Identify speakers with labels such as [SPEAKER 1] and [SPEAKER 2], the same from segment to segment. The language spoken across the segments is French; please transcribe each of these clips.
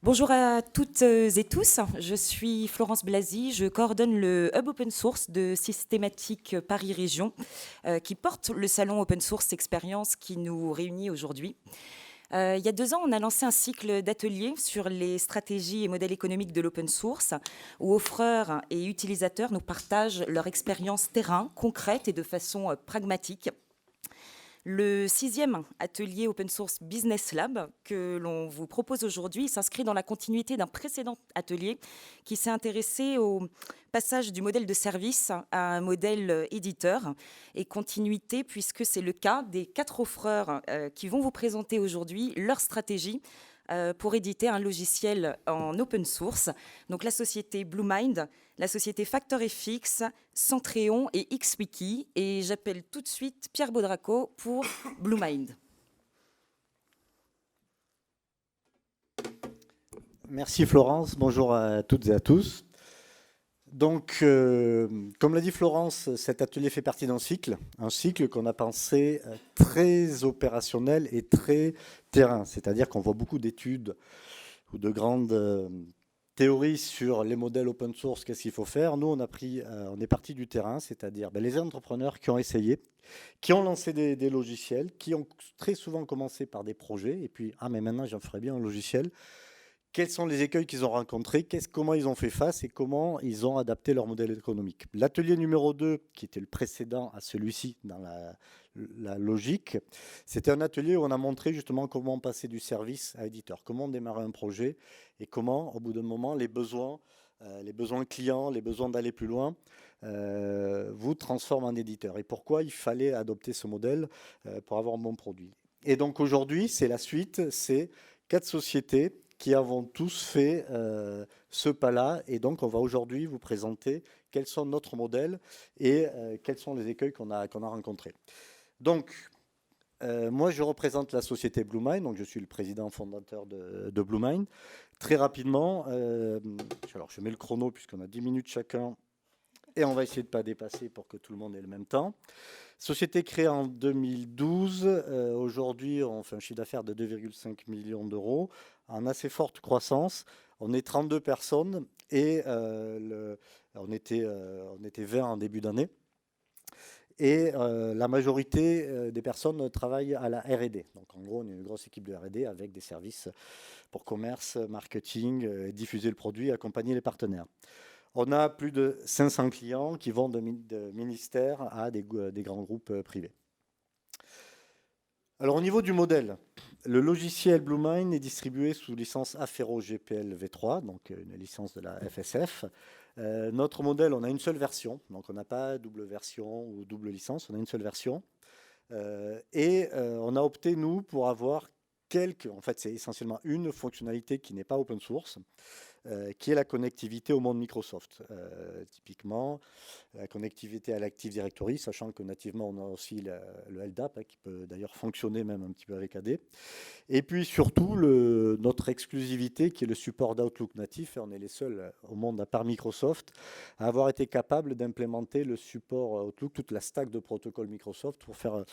[SPEAKER 1] Bonjour à toutes et tous, je suis Florence Blasi, je coordonne le Hub Open Source de Systématique Paris Région qui porte le salon Open Source Expérience qui nous réunit aujourd'hui. Il y a 2 ans, on a lancé un cycle d'ateliers sur les stratégies et modèles économiques de l'open source où offreurs et utilisateurs nous partagent leur expérience terrain, concrète et de façon pragmatique. Le 6e atelier Open Source Business Lab que l'on vous propose aujourd'hui s'inscrit dans la continuité d'un précédent atelier qui s'est intéressé au passage du modèle de service à un modèle éditeur et continuité puisque c'est le cas des 4 offreurs qui vont vous présenter aujourd'hui leur stratégie pour éditer un logiciel en open source. Donc la société Bluemind, la société FactorFX, Centréon et XWiki. Et j'appelle tout de suite Pierre Baudraco pour Bluemind.
[SPEAKER 2] Merci Florence, bonjour à toutes et à tous. Donc, comme l'a dit Florence, cet atelier fait partie d'un cycle qu'on a pensé très opérationnel et très terrain. C'est-à-dire qu'on voit beaucoup d'études ou de grandes théories sur les modèles open source, qu'est-ce qu'il faut faire. Nous, on est parti du terrain, c'est-à-dire les entrepreneurs qui ont essayé, qui ont lancé des logiciels, qui ont très souvent commencé par des projets, et puis, ah mais maintenant j'en ferai bien un logiciel. Quels sont les écueils qu'ils ont rencontrés, comment ils ont fait face et comment ils ont adapté leur modèle économique. L'atelier numéro 2, qui était le précédent à celui-ci dans la logique, c'était un atelier où on a montré justement comment passer du service à éditeur, comment démarrer un projet et comment, au bout d'un moment, les besoins clients, les besoins d'aller plus loin, vous transforment en éditeur. Et pourquoi il fallait adopter ce modèle pour avoir un bon produit. Et donc aujourd'hui, c'est la suite, c'est 4 sociétés qui avons tous fait ce pas-là. Et donc, on va aujourd'hui vous présenter quels sont notre modèles et quels sont les écueils qu'on a rencontrés. Donc, moi, je représente la société Bluemind, donc je suis le président fondateur de Bluemind. Très rapidement, alors je mets le chrono puisqu'on a 10 minutes chacun et on va essayer de ne pas dépasser pour que tout le monde ait le même temps. Société créée en 2012, aujourd'hui on fait un chiffre d'affaires de 2,5 millions d'euros, en assez forte croissance. On est 32 personnes et on était 20 en début d'année. Et la majorité des personnes travaillent à la R&D. Donc en gros, on est une grosse équipe de R&D avec des services pour commerce, marketing, diffuser le produit, accompagner les partenaires. On a plus de 500 clients qui vont de ministères à des grands groupes privés. Alors au niveau du modèle, le logiciel Bluemind est distribué sous licence Affero GPL v3, donc une licence de la FSF. Notre modèle, on a une seule version, donc on n'a pas double version ou double licence, on a une seule version. On a opté, nous, pour avoir en fait c'est essentiellement une fonctionnalité qui n'est pas open source, qui est la connectivité au monde Microsoft. Typiquement, la connectivité à l'Active Directory, sachant que nativement, on a aussi le LDAP, qui peut d'ailleurs fonctionner même un petit peu avec AD. Et puis surtout, notre exclusivité, qui est le support d'Outlook natif, et on est les seuls au monde, à part Microsoft, à avoir été capable d'implémenter le support Outlook, toute la stack de protocoles Microsoft, pour faire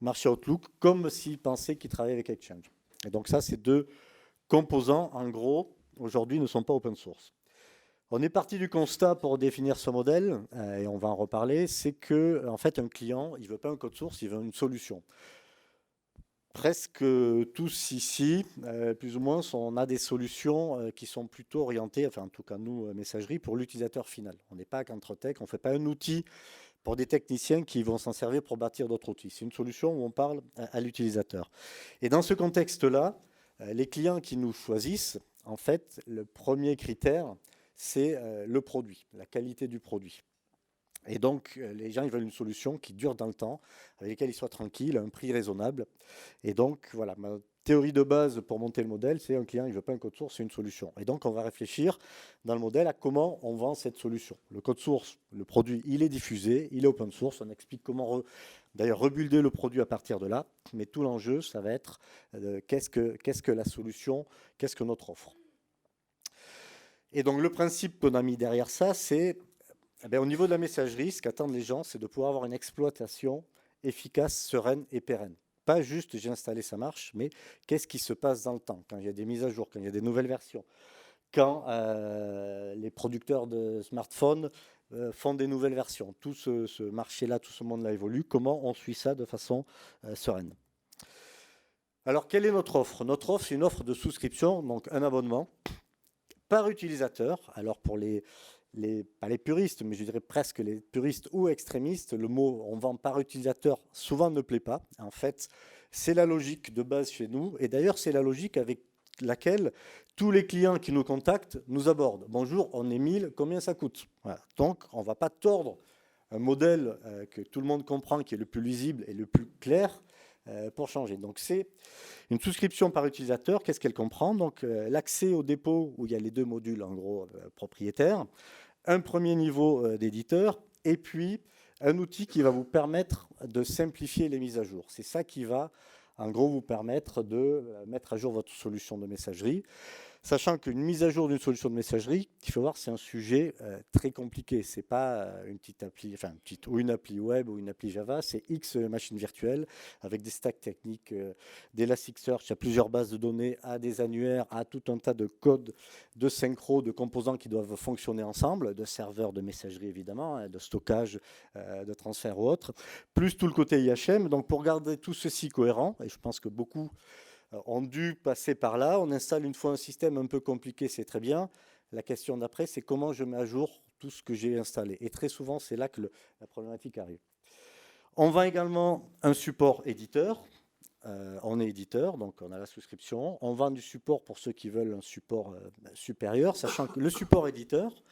[SPEAKER 2] marcher Outlook, comme s'ils pensaient qu'ils travaillaient avec Exchange. Et donc ça, ces 2 composants, en gros, aujourd'hui ne sont pas open source. On est parti du constat pour définir ce modèle, et on va en reparler, c'est que en fait un client, il ne veut pas un code source, il veut une solution. Presque tous ici, plus ou moins, on a des solutions qui sont plutôt orientées, enfin en tout cas nous, messagerie, pour l'utilisateur final. On n'est pas qu'Entrotech, on ne fait pas un outil pour des techniciens qui vont s'en servir pour bâtir d'autres outils. C'est une solution où on parle à l'utilisateur. Et dans ce contexte-là, les clients qui nous choisissent, en fait, le premier critère, c'est le produit, la qualité du produit. Et donc, les gens, ils veulent une solution qui dure dans le temps, avec laquelle ils soient tranquilles, à un prix raisonnable. Et donc, voilà, ma théorie de base pour monter le modèle, c'est un client, il ne veut pas un code source, c'est une solution. Et donc, on va réfléchir dans le modèle à comment on vend cette solution. Le code source, le produit, il est diffusé, il est open source. On explique comment d'ailleurs rebuilder le produit à partir de là. Mais tout l'enjeu, ça va être qu'est-ce que la solution, qu'est-ce que notre offre. Et donc, le principe qu'on a mis derrière ça, c'est au niveau de la messagerie, ce qu'attendent les gens, c'est de pouvoir avoir une exploitation efficace, sereine et pérenne. pas juste j'ai installé, ça marche, mais qu'est-ce qui se passe dans le temps, quand il y a des mises à jour, quand il y a des nouvelles versions, quand les producteurs de smartphones font des nouvelles versions. Tout ce marché-là, tout ce monde-là évolue. Comment on suit ça de façon sereine? Alors, quelle est notre offre? Notre offre, c'est une offre de souscription, donc un abonnement par utilisateur. Alors, pour pas les puristes, mais je dirais presque les puristes ou extrémistes, le mot on vend par utilisateur souvent ne plaît pas. En fait, c'est la logique de base chez nous. Et d'ailleurs, c'est la logique avec laquelle tous les clients qui nous contactent nous abordent. Bonjour, on est 1000, combien ça coûte? Voilà. Donc, on ne va pas tordre un modèle que tout le monde comprend, qui est le plus lisible et le plus clair pour changer. Donc, c'est une souscription par utilisateur. Qu'est-ce qu'elle comprend? Donc, l'accès au dépôt, où il y a les deux modules, en gros, propriétaires, un premier niveau d'éditeur, et puis un outil qui va vous permettre de simplifier les mises à jour. C'est ça qui va en gros vous permettre de mettre à jour votre solution de messagerie. Sachant qu'une mise à jour d'une solution de messagerie, il faut voir, c'est un sujet très compliqué. C'est pas une petite appli, enfin ou une appli web ou une appli Java, c'est X machines virtuelles avec des stacks techniques, d'Elasticsearch à plusieurs bases de données, à des annuaires, à tout un tas de codes, de synchro, de composants qui doivent fonctionner ensemble, de serveurs de messagerie évidemment, de stockage, de transfert ou autre, plus tout le côté IHM. Donc pour garder tout ceci cohérent, et je pense que beaucoup ont dû passer par là. On installe une fois un système un peu compliqué, c'est très bien. La question d'après, c'est comment je mets à jour tout ce que j'ai installé. Et très souvent, c'est là que la problématique arrive. On vend également un support éditeur. On est éditeur, donc on a la souscription. On vend du support pour ceux qui veulent un support supérieur, sachant que le support éditeur,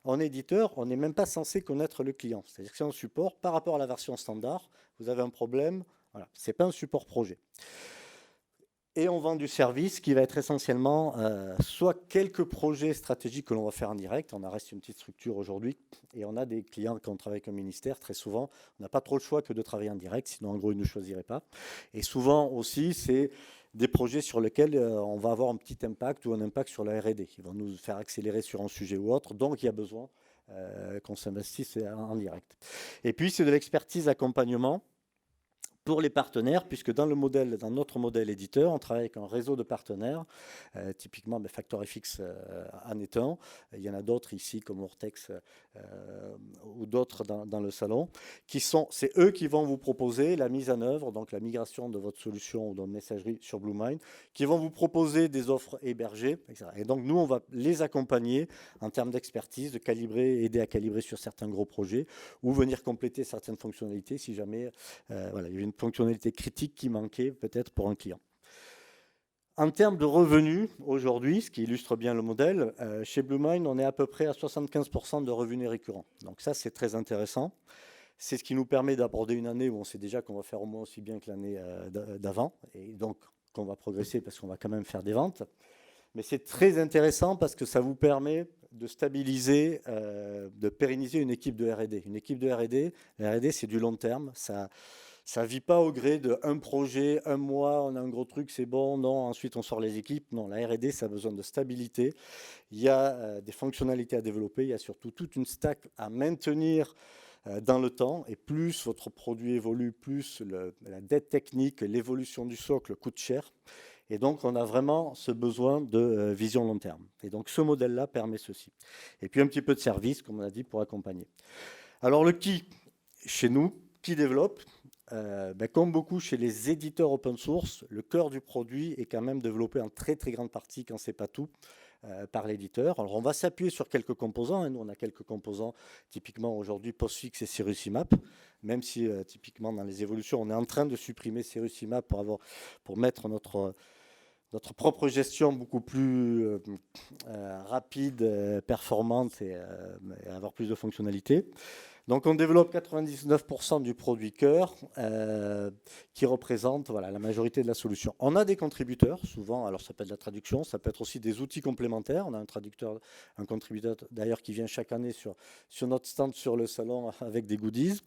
[SPEAKER 2] en éditeur, on n'est même pas censé connaître le client. C'est-à-dire que c'est un support par rapport à la version standard. Vous avez un problème, voilà, ce n'est pas un support projet. Et on vend du service qui va être essentiellement soit quelques projets stratégiques que l'on va faire en direct. On reste une petite structure aujourd'hui et on a des clients quand on travaille avec un ministère. Très souvent, on n'a pas trop le choix que de travailler en direct, sinon en gros, ils ne nous choisiraient pas. Et souvent aussi, c'est des projets sur lesquels on va avoir un petit impact ou un impact sur la R&D. Ils vont nous faire accélérer sur un sujet ou autre. Donc, il y a besoin qu'on s'investisse en direct. Et puis, c'est de l'expertise accompagnement pour les partenaires, puisque dans notre modèle éditeur, on travaille avec un réseau de partenaires, typiquement FactorFX en est un. Il y en a d'autres ici, comme Vortex ou d'autres dans le salon, c'est eux qui vont vous proposer la mise en œuvre, donc la migration de votre solution ou de messagerie sur BlueMind, qui vont vous proposer des offres hébergées, etc. Et donc nous, on va les accompagner en termes d'expertise, de calibrer, aider à calibrer sur certains gros projets, ou venir compléter certaines fonctionnalités si jamais voilà, il y avait une fonctionnalité critique qui manquait peut-être pour un client. En termes de revenus, aujourd'hui, ce qui illustre bien le modèle, chez BlueMind, on est à peu près à 75% de revenus récurrents. Donc ça, c'est très intéressant. C'est ce qui nous permet d'aborder une année où on sait déjà qu'on va faire au moins aussi bien que l'année d'avant, et donc qu'on va progresser parce qu'on va quand même faire des ventes. Mais c'est très intéressant parce que ça vous permet de stabiliser, de pérenniser une équipe de R&D. Une équipe de R&D, la R&D, c'est du long terme. Ça ne vit pas au gré d'un projet, un mois, on a un gros truc, c'est bon, non, ensuite on sort les équipes. Non, la R&D, ça a besoin de stabilité. Il y a des fonctionnalités à développer, il y a surtout toute une stack à maintenir dans le temps. Et plus votre produit évolue, plus la dette technique, l'évolution du socle coûte cher. Et donc, on a vraiment ce besoin de vision long terme. Et donc, ce modèle-là permet ceci. Et puis, un petit peu de service, comme on a dit, pour accompagner. Alors, le qui, chez nous, qui développe, comme beaucoup chez les éditeurs open source, le cœur du produit est quand même développé en très, très grande partie, quand ce n'est pas tout, par l'éditeur. Alors, on va s'appuyer sur quelques composants. Nous, on a quelques composants, typiquement aujourd'hui, Postfix et Cirrus IMAP, même si, typiquement, dans les évolutions, on est en train de supprimer Cirrus IMAP pour mettre notre propre gestion beaucoup plus rapide, performante et avoir plus de fonctionnalités. Donc on développe 99% du produit cœur qui représente la majorité de la solution. On a des contributeurs, souvent, alors ça peut être de la traduction, ça peut être aussi des outils complémentaires. On a un contributeur d'ailleurs qui vient chaque année sur notre stand sur le salon avec des goodies.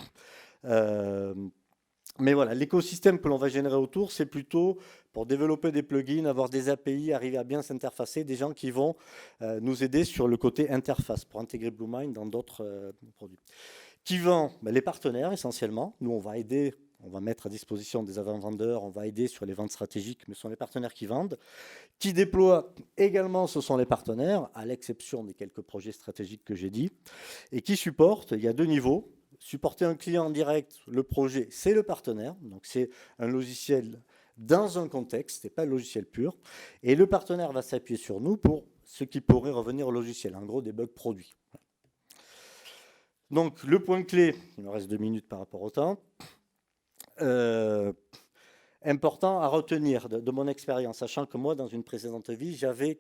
[SPEAKER 2] Mais voilà, l'écosystème que l'on va générer autour, c'est plutôt pour développer des plugins, avoir des API, arriver à bien s'interfacer, des gens qui vont nous aider sur le côté interface pour intégrer BlueMind dans d'autres produits. Qui vend? Les partenaires essentiellement. Nous, on va aider, On va mettre à disposition des avant-vendeurs, on va aider sur les ventes stratégiques, mais ce sont les partenaires qui vendent. Qui déploient également, ce sont les partenaires, à l'exception des quelques projets stratégiques que j'ai dit. Et qui supportent, il y a deux niveaux. Supporter un client en direct, le projet, c'est le partenaire. Donc c'est un logiciel dans un contexte, ce n'est pas le logiciel pur. Et le partenaire va s'appuyer sur nous pour ce qui pourrait revenir au logiciel, en gros des bugs produits. Donc le point clé, il me reste 2 minutes par rapport au temps, important à retenir de mon expérience, sachant que moi, dans une précédente vie, j'avais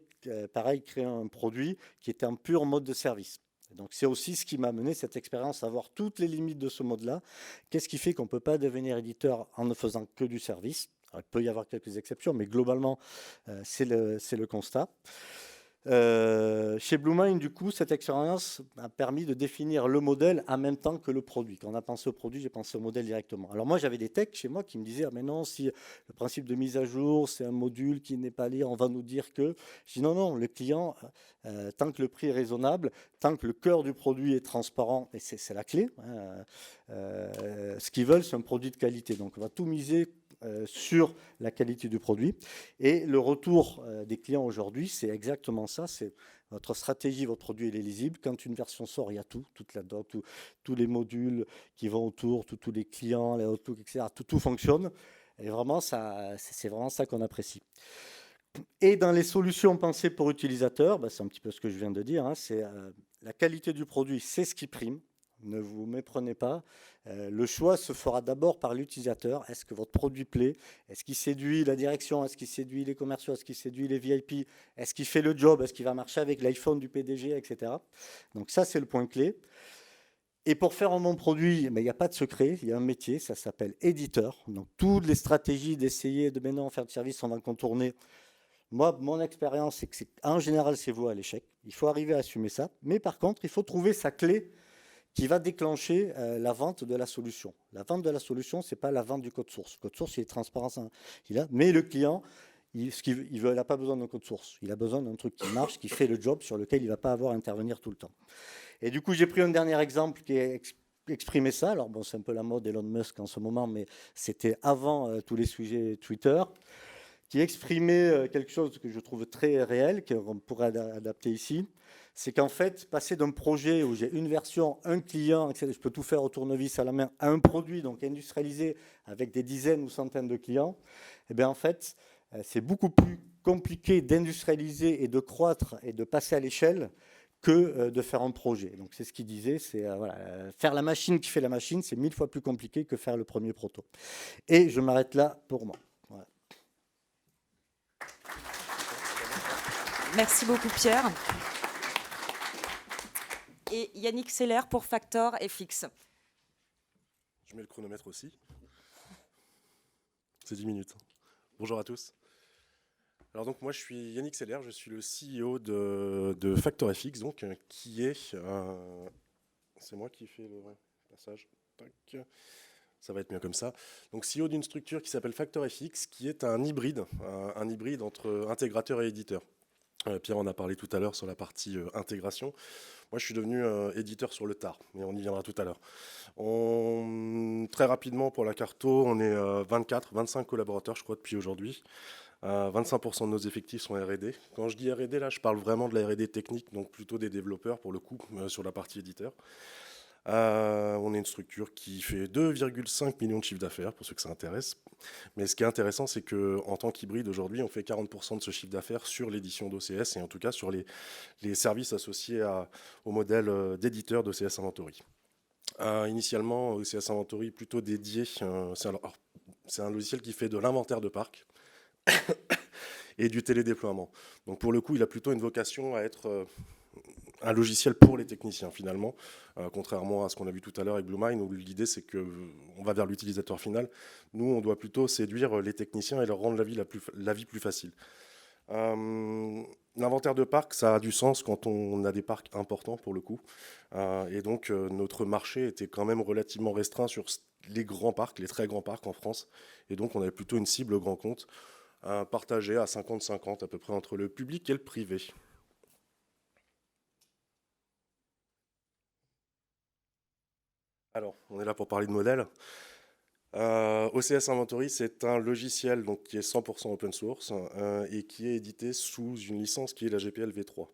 [SPEAKER 2] pareil créé un produit qui était en pur mode de service. Donc c'est aussi ce qui m'a mené cette expérience à voir toutes les limites de ce mode-là. Qu'est-ce qui fait qu'on ne peut pas devenir éditeur en ne faisant que du service? Alors, il peut y avoir quelques exceptions, mais globalement, c'est le constat. Chez BlueMind, du coup, cette expérience a permis de définir le modèle en même temps que le produit. Quand on a pensé au produit, j'ai pensé au modèle directement. Alors moi, j'avais des techs chez moi qui me disaient « Ah mais non, si le principe de mise à jour, c'est un module qui n'est pas lié, on va nous dire que… » Je dis « Non, non, le client, tant que le prix est raisonnable, tant que le cœur du produit est transparent, et c'est la clé, hein, ce qu'ils veulent, c'est un produit de qualité. Donc on va tout miser sur la qualité du produit. Et le retour des clients aujourd'hui, c'est exactement ça. C'est votre stratégie, votre produit, il est lisible. Quand une version sort, il y a tout là-dedans, tous les modules qui vont autour, tous les clients, les Outlook, etc. Tout fonctionne. Et vraiment, c'est vraiment ça qu'on apprécie. Et dans les solutions pensées pour utilisateurs, bah, c'est un petit peu ce que je viens de dire, hein, c'est la qualité du produit, c'est ce qui prime. Ne vous méprenez pas. Le choix se fera d'abord par l'utilisateur. Est-ce que votre produit plaît? Est-ce qu'il séduit la direction? Est-ce qu'il séduit les commerciaux? Est-ce qu'il séduit les VIP? Est-ce qu'il fait le job? Est-ce qu'il va marcher avec l'iPhone du PDG, etc. Donc ça, c'est le point clé. Et pour faire un bon produit, il n'y a pas de secret, il y a un métier, ça s'appelle éditeur. Donc toutes les stratégies d'essayer de maintenant faire de service, on va le contourner. Moi, mon expérience, c'est que en général, c'est voué à l'échec. Il faut arriver à assumer ça. Mais par contre, il faut trouver sa clé qui va déclencher la vente de la solution. La vente de la solution, ce n'est pas la vente du code source. Le code source, il est transparent. Mais le client, il n'a pas besoin d'un code source. Il a besoin d'un truc qui marche, qui fait le job, sur lequel il ne va pas avoir à intervenir tout le temps. Et du coup, j'ai pris un dernier exemple qui exprimait ça. Alors bon, c'est un peu la mode Elon Musk en ce moment, mais c'était avant tous les sujets Twitter, qui exprimait quelque chose que je trouve très réel, qu'on pourrait adapter ici. C'est qu'en fait, passer d'un projet où j'ai une version, un client, etc., je peux tout faire au tournevis à la main, à un produit donc industrialisé avec des dizaines ou centaines de clients, et bien en fait, c'est beaucoup plus compliqué d'industrialiser et de croître et de passer à l'échelle que de faire un projet. Donc c'est ce qu'il disait, c'est voilà, faire la machine qui fait la machine, c'est 1000 fois plus compliqué que faire le premier proto. Et je m'arrête là pour moi. Voilà.
[SPEAKER 1] Merci beaucoup Pierre. Et Yannick Seller pour Factor FX.
[SPEAKER 3] Je mets le chronomètre aussi. C'est 10 minutes. Bonjour à tous. Alors donc moi je suis Yannick Seller, je suis le CEO de Factor FX, donc qui est... c'est moi qui fais le passage. Tac. Ça va être mieux comme ça. Donc CEO d'une structure qui s'appelle Factor FX, qui est un hybride entre intégrateur et éditeur. Pierre en a parlé tout à l'heure sur la partie intégration. Moi, je suis devenu éditeur sur le tard, mais on y viendra tout à l'heure. Très rapidement, pour la Carto, on est 25 collaborateurs, je crois, depuis aujourd'hui. 25% de nos effectifs sont R&D. Quand je dis R&D, là, je parle vraiment de la R&D technique, donc plutôt des développeurs, pour le coup, sur la partie éditeur. On est une structure qui fait 2,5 millions de chiffre d'affaires, pour ceux que ça intéresse. Mais ce qui est intéressant, c'est qu'en tant qu'hybride, aujourd'hui, on fait 40% de ce chiffre d'affaires sur l'édition d'OCS, et en tout cas sur les services associés au modèle d'éditeur d'OCS Inventory. Initialement, OCS Inventory plutôt dédié, c'est un logiciel qui fait de l'inventaire de parc et du télédéploiement. Donc pour le coup, il a plutôt une vocation à être un logiciel pour les techniciens finalement, contrairement à ce qu'on a vu tout à l'heure avec BlueMind, où l'idée c'est qu'on va vers l'utilisateur final. Nous, on doit plutôt séduire les techniciens et leur rendre la vie plus facile. L'inventaire de parc, ça a du sens quand on a des parcs importants pour le coup. Et donc notre marché était quand même relativement restreint sur les grands parcs, les très grands parcs en France. Et donc on avait plutôt une cible grand compte partagée à 50-50 à peu près entre le public et le privé. Alors, on est là pour parler de modèle. OCS Inventory, c'est un logiciel donc, qui est 100% open source et qui est édité sous une licence qui est la GPL V3.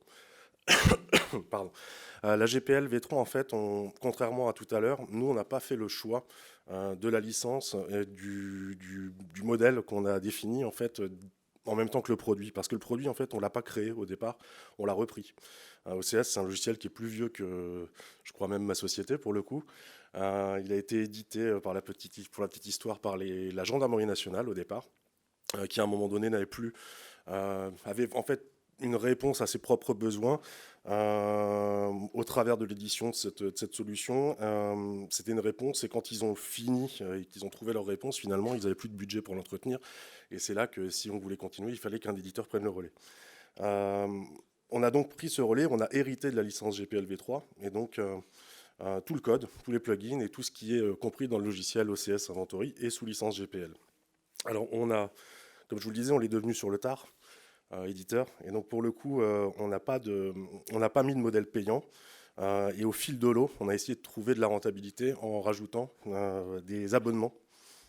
[SPEAKER 3] Pardon. La GPL V3, en fait, contrairement à tout à l'heure, nous, on n'a pas fait le choix de la licence et du modèle qu'on a défini en fait, en même temps que le produit. Parce que le produit, en fait, on ne l'a pas créé au départ, on l'a repris. OCS, c'est un logiciel qui est plus vieux que, je crois même, ma société, pour le coup. Il a été édité pour la petite histoire par la Gendarmerie nationale au départ, qui à un moment donné n'avait plus, avait en fait une réponse à ses propres besoins au travers de l'édition de cette solution. C'était une réponse et quand ils ont fini et qu'ils ont trouvé leur réponse, finalement, ils n'avaient plus de budget pour l'entretenir. Et c'est là que si on voulait continuer, il fallait qu'un éditeur prenne le relais. On a donc pris ce relais, on a hérité de la licence GPL V3 et donc tout le code, tous les plugins et tout ce qui est compris dans le logiciel OCS Inventory est sous licence GPL. Alors on a, comme je vous le disais, on l'est devenu sur le tard, éditeur, et donc pour le coup, on n'a pas mis de modèle payant, et au fil de l'eau, on a essayé de trouver de la rentabilité en rajoutant des abonnements,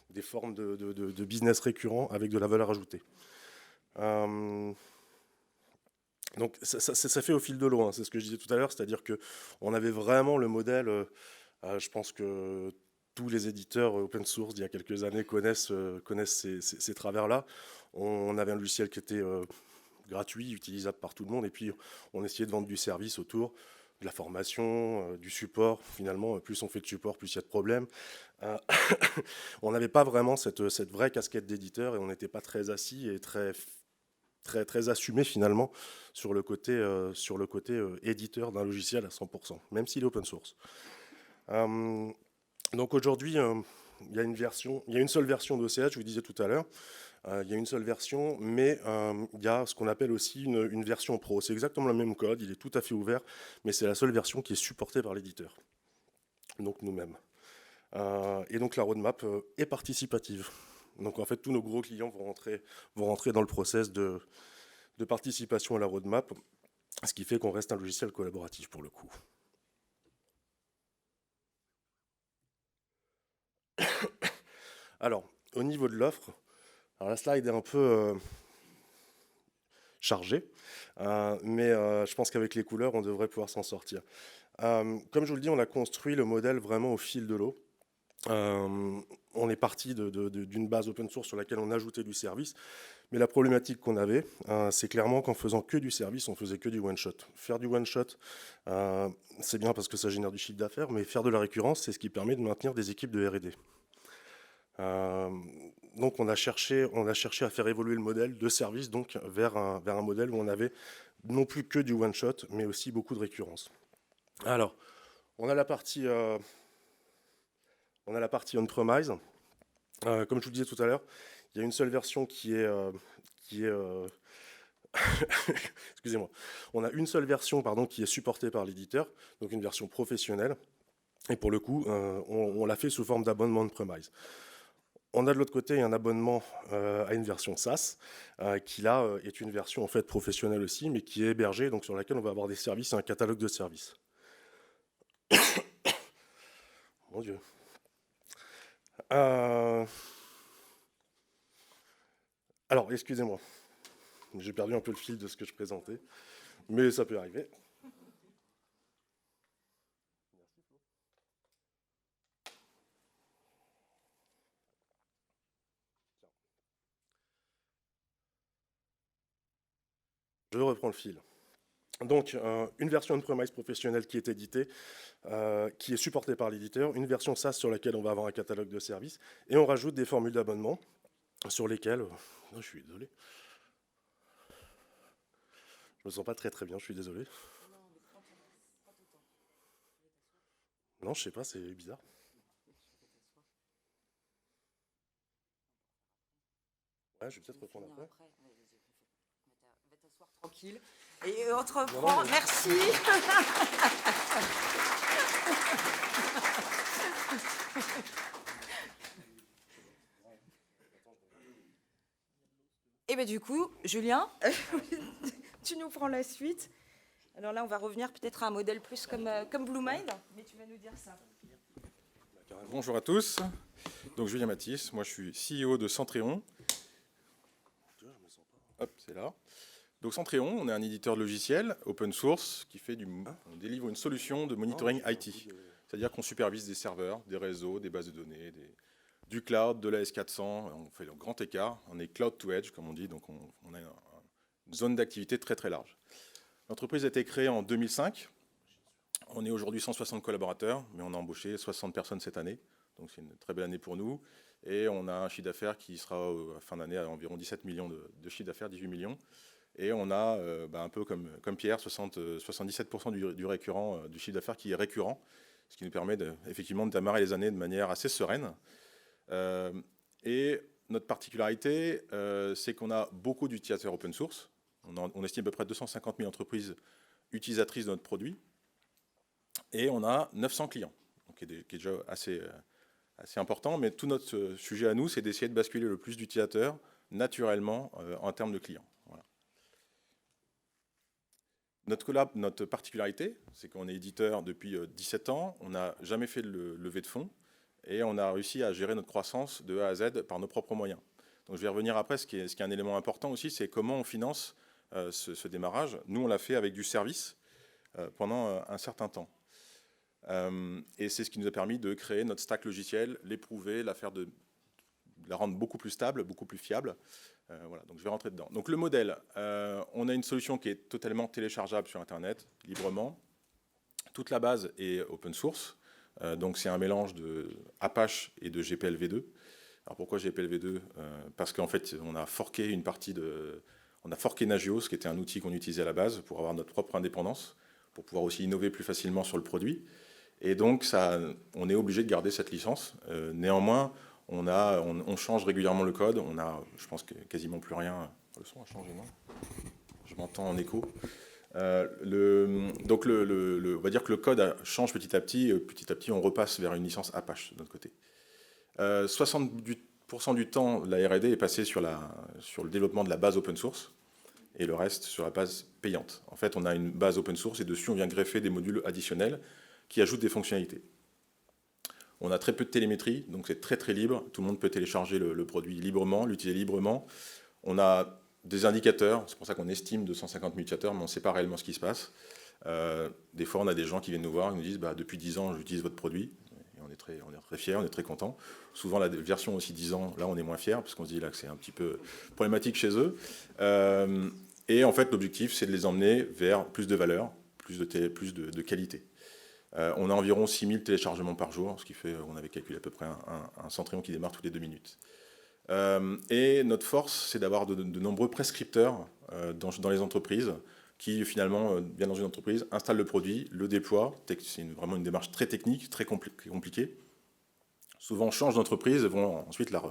[SPEAKER 3] des formes de business récurrents avec de la valeur ajoutée. Donc ça fait au fil de l'eau, hein, c'est ce que je disais tout à l'heure, c'est-à-dire qu'on avait vraiment le modèle, je pense que tous les éditeurs open source d'il y a quelques années connaissent ces travers-là. On avait un logiciel qui était gratuit, utilisable par tout le monde, et puis on essayait de vendre du service autour, de la formation, du support. Finalement, plus on fait de support, plus il y a de problèmes. On n'avait pas vraiment cette vraie casquette d'éditeur, et on n'était pas très assis et très assumé finalement sur le côté éditeur d'un logiciel à 100%, même s'il est open source. Donc aujourd'hui, il y a une seule version d'OCS, je vous disais tout à l'heure. Il y a une seule version, mais il y a ce qu'on appelle aussi une version pro. C'est exactement le même code, il est tout à fait ouvert, mais c'est la seule version qui est supportée par l'éditeur, donc nous-mêmes. Et donc la roadmap est participative. Donc en fait, tous nos gros clients vont rentrer dans le process de participation à la roadmap, ce qui fait qu'on reste un logiciel collaboratif pour le coup. Alors, au niveau de l'offre, la slide est un peu chargée, mais je pense qu'avec les couleurs, on devrait pouvoir s'en sortir. Comme je vous le dis, on a construit le modèle vraiment au fil de l'eau. On est parti d'une base open source sur laquelle on ajoutait du service, mais la problématique qu'on avait, c'est clairement qu'en faisant que du service, on faisait que du one-shot. Faire du one-shot, c'est bien parce que ça génère du chiffre d'affaires, mais faire de la récurrence, c'est ce qui permet de maintenir des équipes de R&D. Donc on a cherché à faire évoluer le modèle de service donc, vers un modèle où on avait non plus que du one-shot, mais aussi beaucoup de récurrence. Alors, on a la partie on-premise. Comme je vous disais tout à l'heure, il y a une seule version qui est excusez-moi. On a une seule version qui est supportée par l'éditeur, donc une version professionnelle. Et pour le coup, on l'a fait sous forme d'abonnement on-premise. On a de l'autre côté un abonnement à une version SaaS, qui là est une version en fait professionnelle aussi, mais qui est hébergée, donc sur laquelle on va avoir des services et un catalogue de services. Mon Dieu. Alors, excusez-moi, j'ai perdu un peu le fil de ce que je présentais, mais ça peut arriver. Je reprends le fil. Donc, une version on-premise professionnelle qui est éditée, qui est supportée par l'éditeur, une version SaaS sur laquelle on va avoir un catalogue de services, et on rajoute des formules d'abonnement sur lesquelles... je suis désolé. Je me sens pas très bien, je suis désolé. Non, je sais pas, c'est bizarre. Ouais, je vais peut-être reprendre après.
[SPEAKER 1] Va t'asseoir tranquille. Et on te reprend. Non, merci. Et bien du coup, Julien, tu nous prends la suite. Alors là, on va revenir peut-être à un modèle plus comme Bluemind, mais tu vas nous dire ça.
[SPEAKER 4] Bonjour à tous. Donc Julien Mathis, moi je suis CEO de Centréon. Hop, c'est là. Donc Centréon, on est un éditeur de logiciels open source qui fait on délivre une solution de monitoring IT. C'est-à-dire qu'on supervise des serveurs, des réseaux, des bases de données, du cloud, de la S400. On fait le grand écart. On est cloud to edge, comme on dit. Donc on a une zone d'activité très très large. L'entreprise a été créée en 2005. On est aujourd'hui 160 collaborateurs, mais on a embauché 60 personnes cette année. Donc c'est une très belle année pour nous. Et on a un chiffre d'affaires qui sera à fin d'année à environ 17 millions de chiffre d'affaires, 18 millions. Et on a un peu comme Pierre, 77% du récurrent, du chiffre d'affaires qui est récurrent, ce qui nous permet effectivement de démarrer les années de manière assez sereine. Et notre particularité, c'est qu'on a beaucoup d'utilisateurs open source. On estime à peu près 250 000 entreprises utilisatrices de notre produit. Et on a 900 clients, donc qui est déjà assez important. Mais tout notre sujet à nous, c'est d'essayer de basculer le plus d'utilisateurs naturellement en termes de clients. Voilà. Notre particularité, c'est qu'on est éditeur depuis 17 ans. On n'a jamais fait de levée de fonds. Et on a réussi à gérer notre croissance de A à Z par nos propres moyens. Donc je vais revenir après. Ce qui est un élément important aussi, c'est comment on finance ce démarrage. Nous, on l'a fait avec du service pendant un certain temps. Et c'est ce qui nous a permis de créer notre stack logiciel, l'éprouver, la rendre beaucoup plus stable, beaucoup plus fiable. Voilà, donc je vais rentrer dedans. Donc le modèle, on a une solution qui est totalement téléchargeable sur Internet, librement. Toute la base est open source. Donc c'est un mélange de Apache et de GPL-v2. Alors pourquoi GPL-v2 ? Parce qu'en fait, on a forqué on a forqué Nagios, qui était un outil qu'on utilisait à la base pour avoir notre propre indépendance, pour pouvoir aussi innover plus facilement sur le produit. Et donc, on est obligé de garder cette licence. Néanmoins, on change régulièrement le code. On a, je pense, quasiment plus rien. Le son a changé, non ? Je m'entends en écho. Donc, on va dire que le code change petit à petit. Petit à petit, on repasse vers une licence Apache de notre côté. 70% du temps, la R&D est passée sur le développement de la base open source et le reste sur la base payante. En fait, on a une base open source et dessus, on vient greffer des modules additionnels qui ajoutent des fonctionnalités. On a très peu de télémétrie, donc c'est très très libre. Tout le monde peut télécharger le produit librement, l'utiliser librement. On a des indicateurs, c'est pour ça qu'on estime 250 000 utilisateurs, mais on ne sait pas réellement ce qui se passe. Des fois, on a des gens qui viennent nous voir et nous disent depuis 10 ans, j'utilise votre produit. Et on est très fiers, on est très contents. Souvent, la version aussi 10 ans, là, on est moins fiers, parce qu'on se dit là que c'est un petit peu problématique chez eux. Et en fait, l'objectif, c'est de les emmener vers plus de valeur, plus de qualité. On a environ 6000 téléchargements par jour, ce qui fait, on avait calculé à peu près un Centréon qui démarre toutes les 2 minutes. Et notre force, c'est d'avoir de nombreux prescripteurs dans les entreprises qui, finalement, viennent dans une entreprise, installent le produit, le déploient. C'est vraiment une démarche très technique, très compliquée. Souvent, changent d'entreprise et vont ensuite la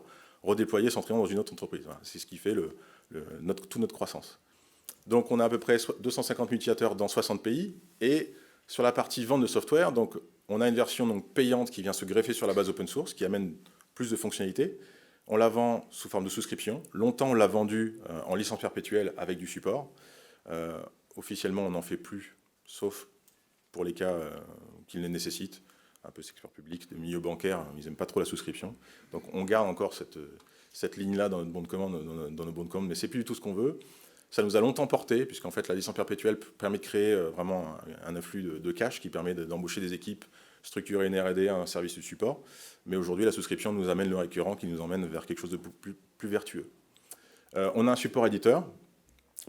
[SPEAKER 4] redéployer Centréon dans une autre entreprise. Voilà, c'est ce qui fait toute notre croissance. Donc, on a à peu près 250 000 utilisateurs dans 60 pays. Et sur la partie vente de software, donc, on a une version donc, payante qui vient se greffer sur la base open source, qui amène plus de fonctionnalités. On la vend sous forme de souscription. Longtemps, on l'a vendu en licence perpétuelle avec du support. Officiellement, on n'en fait plus, sauf pour les cas qu'il les nécessite. Un peu secteur public, de milieu bancaire, ils n'aiment pas trop la souscription. Donc on garde encore cette ligne-là dans notre bon de commande, dans nos bons de commande, mais c'est plus du tout ce qu'on veut. Ça nous a longtemps porté, puisqu'en fait la licence perpétuelle permet de créer vraiment un afflux de cash qui permet d'embaucher des équipes, structurer une R&D, un service de support. Mais aujourd'hui, la souscription nous amène le récurrent qui nous emmène vers quelque chose de plus vertueux. On a un support éditeur.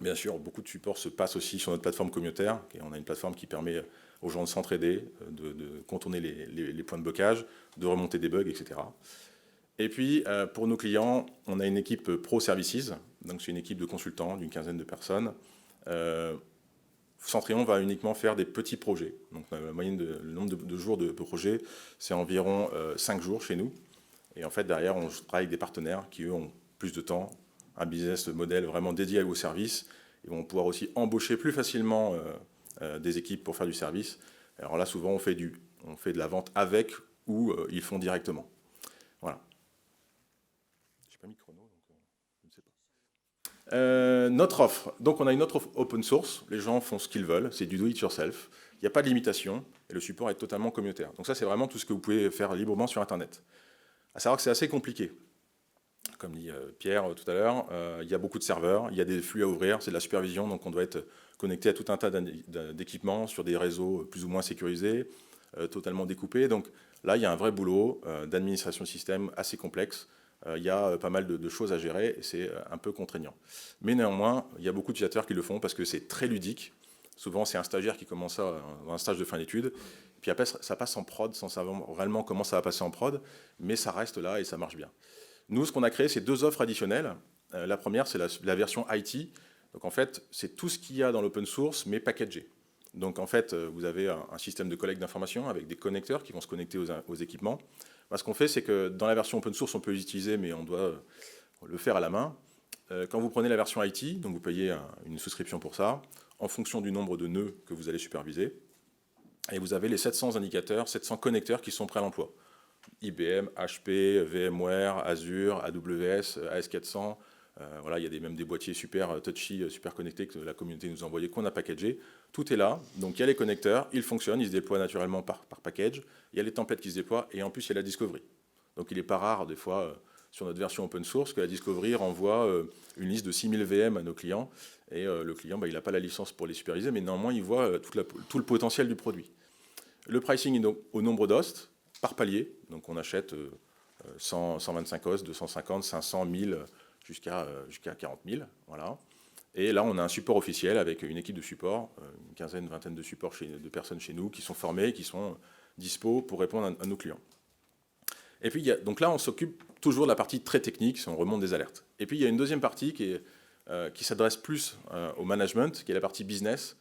[SPEAKER 4] Bien sûr, beaucoup de supports se passent aussi sur notre plateforme communautaire. On a une plateforme qui permet aux gens de s'entraider, de contourner les points de blocage, de remonter des bugs, etc. Et puis, pour nos clients, on a une équipe Pro Services. Donc, c'est une équipe de consultants d'une 15aine de personnes. Centréon va uniquement faire des petits projets. Donc, la moyenne le nombre de jours de projet, c'est environ 5 jours chez nous. Et en fait, derrière, on travaille avec des partenaires qui, eux, ont plus de temps, un business model vraiment dédié aux services. Ils vont pouvoir aussi embaucher plus facilement des équipes pour faire du service. Alors là, souvent, on fait de la vente avec ou ils font directement. Voilà. Je n'ai pas mis de chrono, donc je ne sais pas. Notre offre. Donc, on a une autre offre open source. Les gens font ce qu'ils veulent. C'est du do-it-yourself. il n'y a pas de limitation, et le support est totalement communautaire. Donc ça, c'est vraiment tout ce que vous pouvez faire librement sur Internet. À savoir que c'est assez compliqué. Comme dit Pierre tout à l'heure, il y a beaucoup de serveurs, il y a des flux à ouvrir, c'est de la supervision, donc on doit être connecté à tout un tas d'équipements sur des réseaux plus ou moins sécurisés, totalement découpés. Donc là, il y a un vrai boulot d'administration de système assez complexe. Il y a pas mal de choses à gérer et c'est un peu contraignant. Mais néanmoins, il y a beaucoup d'utilisateurs qui le font parce que c'est très ludique. Souvent, c'est un stagiaire qui commence ça dans un stage de fin d'études. Puis après, ça passe en prod sans savoir réellement comment ça va passer en prod, mais ça reste là et ça marche bien. Nous, ce qu'on a créé, c'est 2 offres additionnelles. La première, c'est la version IT. Donc en fait, c'est tout ce qu'il y a dans l'open source, mais packagé. Donc en fait, vous avez un système de collecte d'informations avec des connecteurs qui vont se connecter aux équipements. Ce qu'on fait, c'est que dans la version open source, on peut les utiliser, mais on doit le faire à la main. Quand vous prenez la version IT, donc vous payez une souscription pour ça, en fonction du nombre de nœuds que vous allez superviser. Et vous avez les 700 indicateurs, 700 connecteurs qui sont prêts à l'emploi. IBM, HP, VMware, Azure, AWS, AS400. Voilà, il y a même des boîtiers super touchy, super connectés que la communauté nous a envoyés, qu'on a packagés. Tout est là. Donc il y a les connecteurs, ils fonctionnent, ils se déploient naturellement par package. Il y a les templates qui se déploient et en plus il y a la discovery. Donc il n'est pas rare des fois sur notre version open source que la discovery renvoie une liste de 6000 VM à nos clients et le client il n'a pas la licence pour les superviser, mais néanmoins il voit tout le potentiel du produit. Le pricing est au nombre d'hosts par palier. Donc on achète 125 hosts, 250, 500, 1000 jusqu'à 40 000. Voilà. Et là, on a un support officiel avec une équipe de support, une quinzaine, vingtaine de personnes chez nous qui sont formées, qui sont dispo pour répondre à nos clients. Et puis, donc là, on s'occupe toujours de la partie très technique, si on remonte des alertes. Et puis, il y a une deuxième partie qui s'adresse plus au management, qui est la partie business,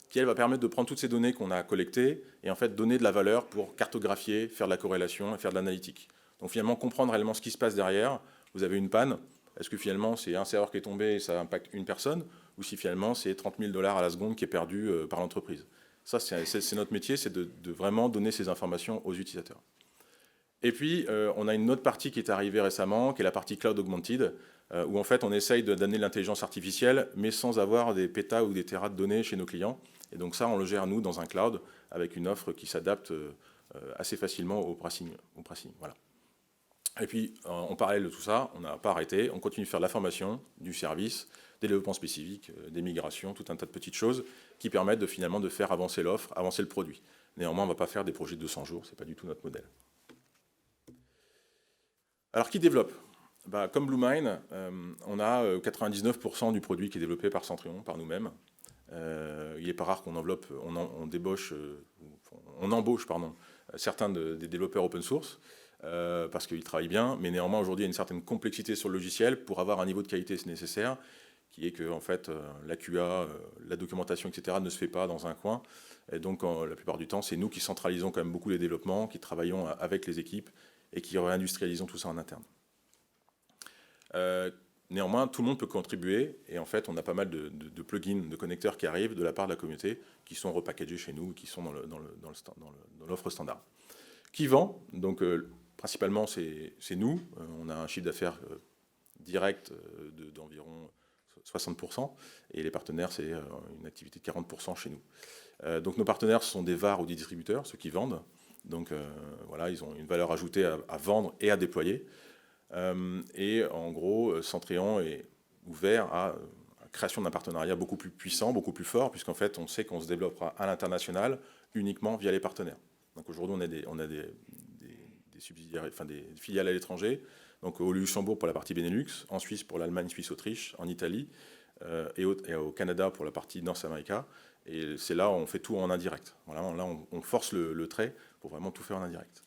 [SPEAKER 4] qui, elle, va permettre de prendre toutes ces données qu'on a collectées et en fait donner de la valeur pour cartographier, faire de la corrélation et faire de l'analytique. Donc, finalement, comprendre réellement ce qui se passe derrière. Vous avez une panne. Est-ce que finalement c'est un serveur qui est tombé et ça impacte une personne, ou si finalement c'est 30 000 $ à la seconde qui est perdu par l'entreprise? Ça, c'est notre métier, c'est de vraiment donner ces informations aux utilisateurs. Et puis, on a une autre partie qui est arrivée récemment, qui est la partie Cloud Augmented, où en fait on essaye d'amener l'intelligence artificielle, mais sans avoir des pétas ou des téras de données chez nos clients. Et donc ça, on le gère nous dans un cloud, avec une offre qui s'adapte assez facilement au pricing. Voilà. Et puis, en parallèle de tout ça, on n'a pas arrêté, on continue de faire de la formation, du service, des développements spécifiques, des migrations, tout un tas de petites choses qui permettent finalement de faire avancer l'offre, avancer le produit. Néanmoins, on ne va pas faire des projets de 200 jours, ce n'est pas du tout notre modèle. Alors, qui développe? Comme Bluemine, on a 99% du produit qui est développé par Centrion, par nous-mêmes. Il n'est pas rare qu'on embauche certains des développeurs open source, parce qu'ils travaillent bien, mais néanmoins aujourd'hui il y a une certaine complexité sur le logiciel pour avoir un niveau de qualité nécessaire, qui est que en fait, la QA, la documentation, etc. ne se fait pas dans un coin. Et donc la plupart du temps, c'est nous qui centralisons quand même beaucoup les développements, qui travaillons avec les équipes et qui réindustrialisons tout ça en interne. Néanmoins, tout le monde peut contribuer et en fait, on a pas mal de plugins, de connecteurs qui arrivent de la part de la communauté, qui sont repackagés chez nous, qui sont dans l'offre standard. Qui vend? Donc principalement, c'est nous. On a un chiffre d'affaires direct d'environ 60%, et les partenaires, c'est une activité de 40% chez nous. Donc nos partenaires sont des VAR ou des distributeurs, ceux qui vendent. Donc voilà, ils ont une valeur ajoutée à vendre et à déployer. Et en gros, Centrion est ouvert à la création d'un partenariat beaucoup plus puissant, beaucoup plus fort, puisqu'en fait, on sait qu'on se développera à l'international uniquement via les partenaires. Donc aujourd'hui, on a des subsidiaires, enfin des filiales à l'étranger, donc au Luxembourg pour la partie Benelux, en Suisse pour l'Allemagne, Suisse, Autriche, en Italie et au Canada pour la partie North America. Et c'est là où on fait tout en indirect. Voilà, là, on force le trait pour vraiment tout faire en indirect.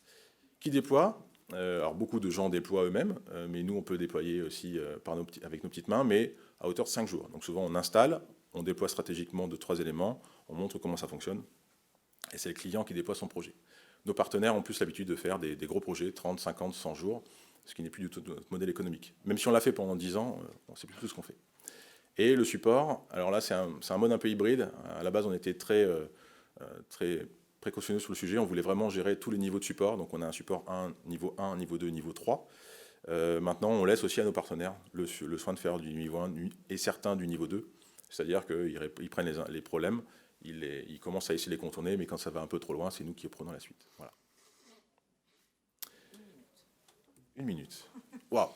[SPEAKER 4] Qui déploie? Alors beaucoup de gens déploient eux-mêmes, mais nous on peut déployer aussi avec nos petites mains, mais à hauteur de 5 jours. Donc souvent on installe, on déploie stratégiquement 2-3 éléments, on montre comment ça fonctionne, et c'est le client qui déploie son projet. Nos partenaires ont plus l'habitude de faire des gros projets, 30, 50, 100 jours, ce qui n'est plus du tout notre modèle économique. Même si on l'a fait pendant 10 ans, on ne sait plus tout ce qu'on fait. Et le support, alors là c'est un mode un peu hybride. À la base on était très précautionneux sur le sujet, on voulait vraiment gérer tous les niveaux de support, donc on a un support niveau 1, niveau 2, niveau 3. Maintenant on laisse aussi à nos partenaires le soin de faire du niveau 1 et certains du niveau 2, c'est-à-dire qu'ils prennent les problèmes il commence à essayer de les contourner, mais quand ça va un peu trop loin, c'est nous qui prenons la suite. Voilà. 1 minute. Waouh.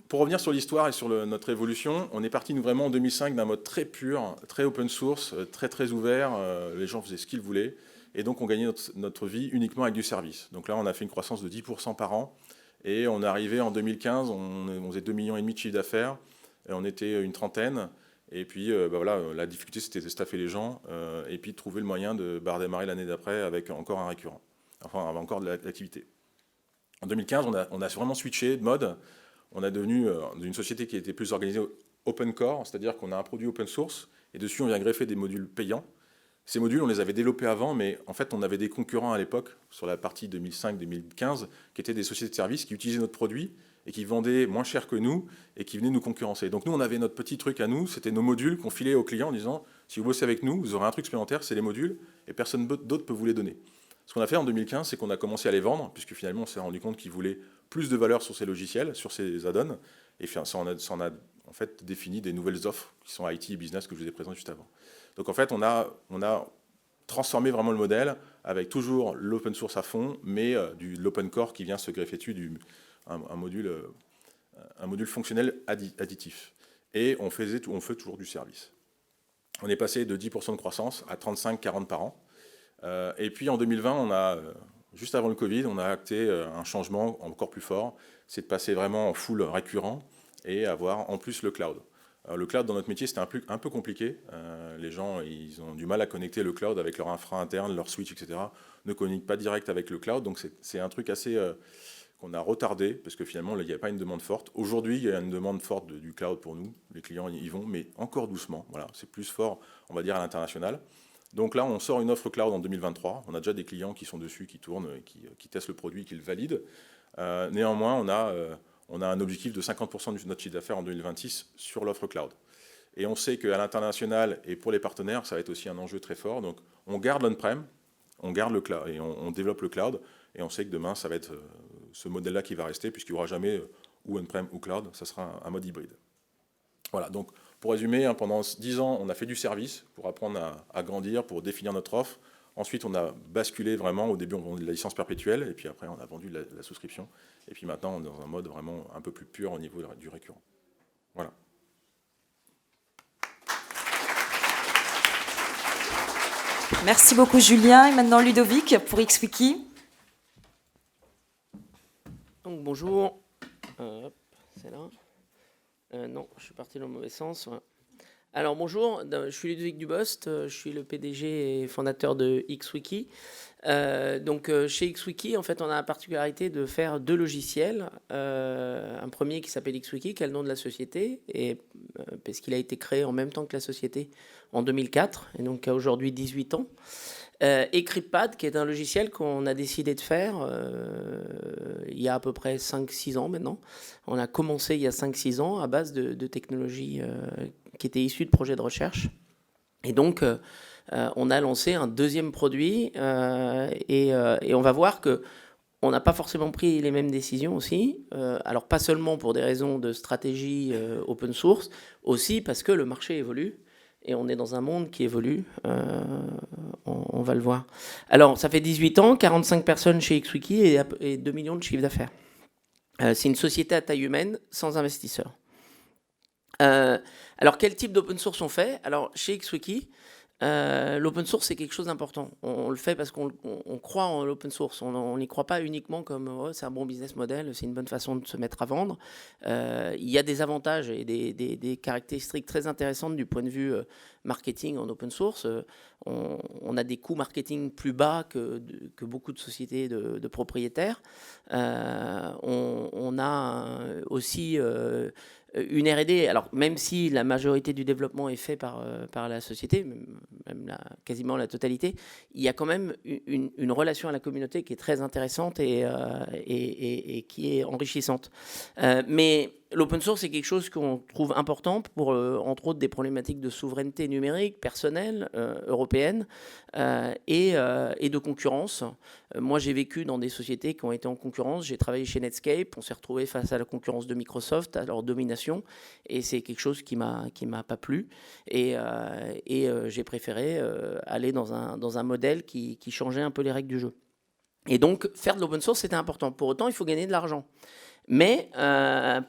[SPEAKER 4] Pour revenir sur l'histoire et sur notre évolution, on est parti nous vraiment en 2005 d'un mode très pur, très open source, très ouvert. Les gens faisaient ce qu'ils voulaient. Et donc, on gagnait notre vie uniquement avec du service. Donc là, on a fait une croissance de 10% par an. Et on est arrivé en 2015, on faisait 2,5 millions de chiffre d'affaires. On était une trentaine. Et puis, voilà, la difficulté, c'était de staffer les gens. Et puis, de trouver le moyen de redémarrer l'année d'après avec encore un récurrent. Enfin, avec encore de l'activité. En 2015, on a vraiment switché de mode. On est devenu une société qui était plus organisée open core, c'est-à-dire qu'on a un produit open source, et dessus, on vient greffer des modules payants. Ces modules, on les avait développés avant, mais en fait, on avait des concurrents à l'époque, sur la partie 2005-2015, qui étaient des sociétés de services qui utilisaient notre produit et qui vendaient moins cher que nous et qui venaient nous concurrencer. Donc nous, on avait notre petit truc à nous, c'était nos modules qu'on filait aux clients en disant « Si vous bossez avec nous, vous aurez un truc supplémentaire, c'est les modules, et personne d'autre peut vous les donner ». Ce qu'on a fait en 2015, c'est qu'on a commencé à les vendre, puisque finalement, on s'est rendu compte qu'ils voulaient plus de valeur sur ces logiciels, sur ces add-ons, et ça en a en fait défini des nouvelles offres qui sont IT et business que je vous ai présentées juste avant. Donc en fait, on a transformé vraiment le modèle avec toujours l'open source à fond, mais de l'open core qui vient se greffer dessus, un module fonctionnel additif. Et on fait toujours du service. On est passé de 10% de croissance à 35-40 par an. Et puis en 2020, juste avant le Covid, on a acté un changement encore plus fort, c'est de passer vraiment en full récurrent et avoir en plus le cloud. Alors, le cloud dans notre métier, c'était un peu compliqué. Les gens, ils ont du mal à connecter le cloud avec leur infra interne, leur switch, etc. Ne communiquent pas direct avec le cloud, donc c'est un truc assez qu'on a retardé, parce que finalement, il n'y a pas une demande forte. Aujourd'hui, il y a une demande forte du cloud pour nous. Les clients y vont, mais encore doucement. Voilà, c'est plus fort, on va dire, à l'international. Donc là, on sort une offre cloud en 2023. On a déjà des clients qui sont dessus, qui tournent, qui testent le produit, qui le valident. Néanmoins, on a un objectif de 50% de notre chiffre d'affaires en 2026 sur l'offre cloud. Et on sait qu'à l'international et pour les partenaires, ça va être aussi un enjeu très fort. Donc on garde l'on-prem, on garde le cloud et on développe le cloud. Et on sait que demain, ça va être ce modèle-là qui va rester, puisqu'il n'y aura jamais ou on-prem ou cloud. Ça sera un mode hybride. Voilà, donc pour résumer, pendant 10 ans, on a fait du service pour apprendre à grandir, pour définir notre offre. Ensuite, on a basculé vraiment. Au début, on vendait de la licence perpétuelle, et puis après, on a vendu de la souscription. Et puis maintenant, on est dans un mode vraiment un peu plus pur au niveau du récurrent. Voilà.
[SPEAKER 1] Merci beaucoup, Julien. Et maintenant, Ludovic, pour XWiki.
[SPEAKER 5] Donc, bonjour. C'est là. Non, je suis parti dans le mauvais sens. Ouais. Alors bonjour, je suis Ludovic Dubost, je suis le PDG et fondateur de XWiki. Chez XWiki, en fait, on a la particularité de faire 2 logiciels. Un premier qui s'appelle XWiki, qui est le nom de la société, parce qu'il a été créé en même temps que la société en 2004, et donc a aujourd'hui 18 ans. Et CryptPad, qui est un logiciel qu'on a décidé de faire il y a à peu près 5-6 ans maintenant. On a commencé il y a 5-6 ans à base de technologies qui étaient issues de projets de recherche. Et donc, on a lancé un deuxième produit et on va voir que on n'a pas forcément pris les mêmes décisions aussi. Alors, pas seulement pour des raisons de stratégie open source, aussi parce que le marché évolue. Et on est dans un monde qui évolue, on va le voir. Alors, ça fait 18 ans, 45 personnes chez XWiki et 2 millions de chiffre d'affaires. C'est une société à taille humaine, sans investisseurs. Alors, quel type d'open source on fait? Alors, chez XWiki, l'open source, c'est quelque chose d'important. On le fait parce qu'on croit en l'open source. On n'y croit pas uniquement comme oh, c'est un bon business model, c'est une bonne façon de se mettre à vendre. Il y a des avantages et des caractéristiques très intéressantes du point de vue marketing en open source. On a des coûts marketing plus bas que beaucoup de sociétés de propriétaires. On a aussi une R&D, alors même si la majorité du développement est fait par la société, même quasiment la totalité, il y a quand même une relation à la communauté qui est très intéressante et qui est enrichissante. Mais l'open source, c'est quelque chose qu'on trouve important pour, entre autres, des problématiques de souveraineté numérique, personnelle, européenne, et de concurrence. Moi, j'ai vécu dans des sociétés qui ont été en concurrence. J'ai travaillé chez Netscape. On s'est retrouvé face à la concurrence de Microsoft, à leur domination. Et c'est quelque chose qui m'a pas plu. Et j'ai préféré aller dans un modèle qui changeait un peu les règles du jeu. Et donc, faire de l'open source, c'était important. Pour autant, il faut gagner de l'argent. Mais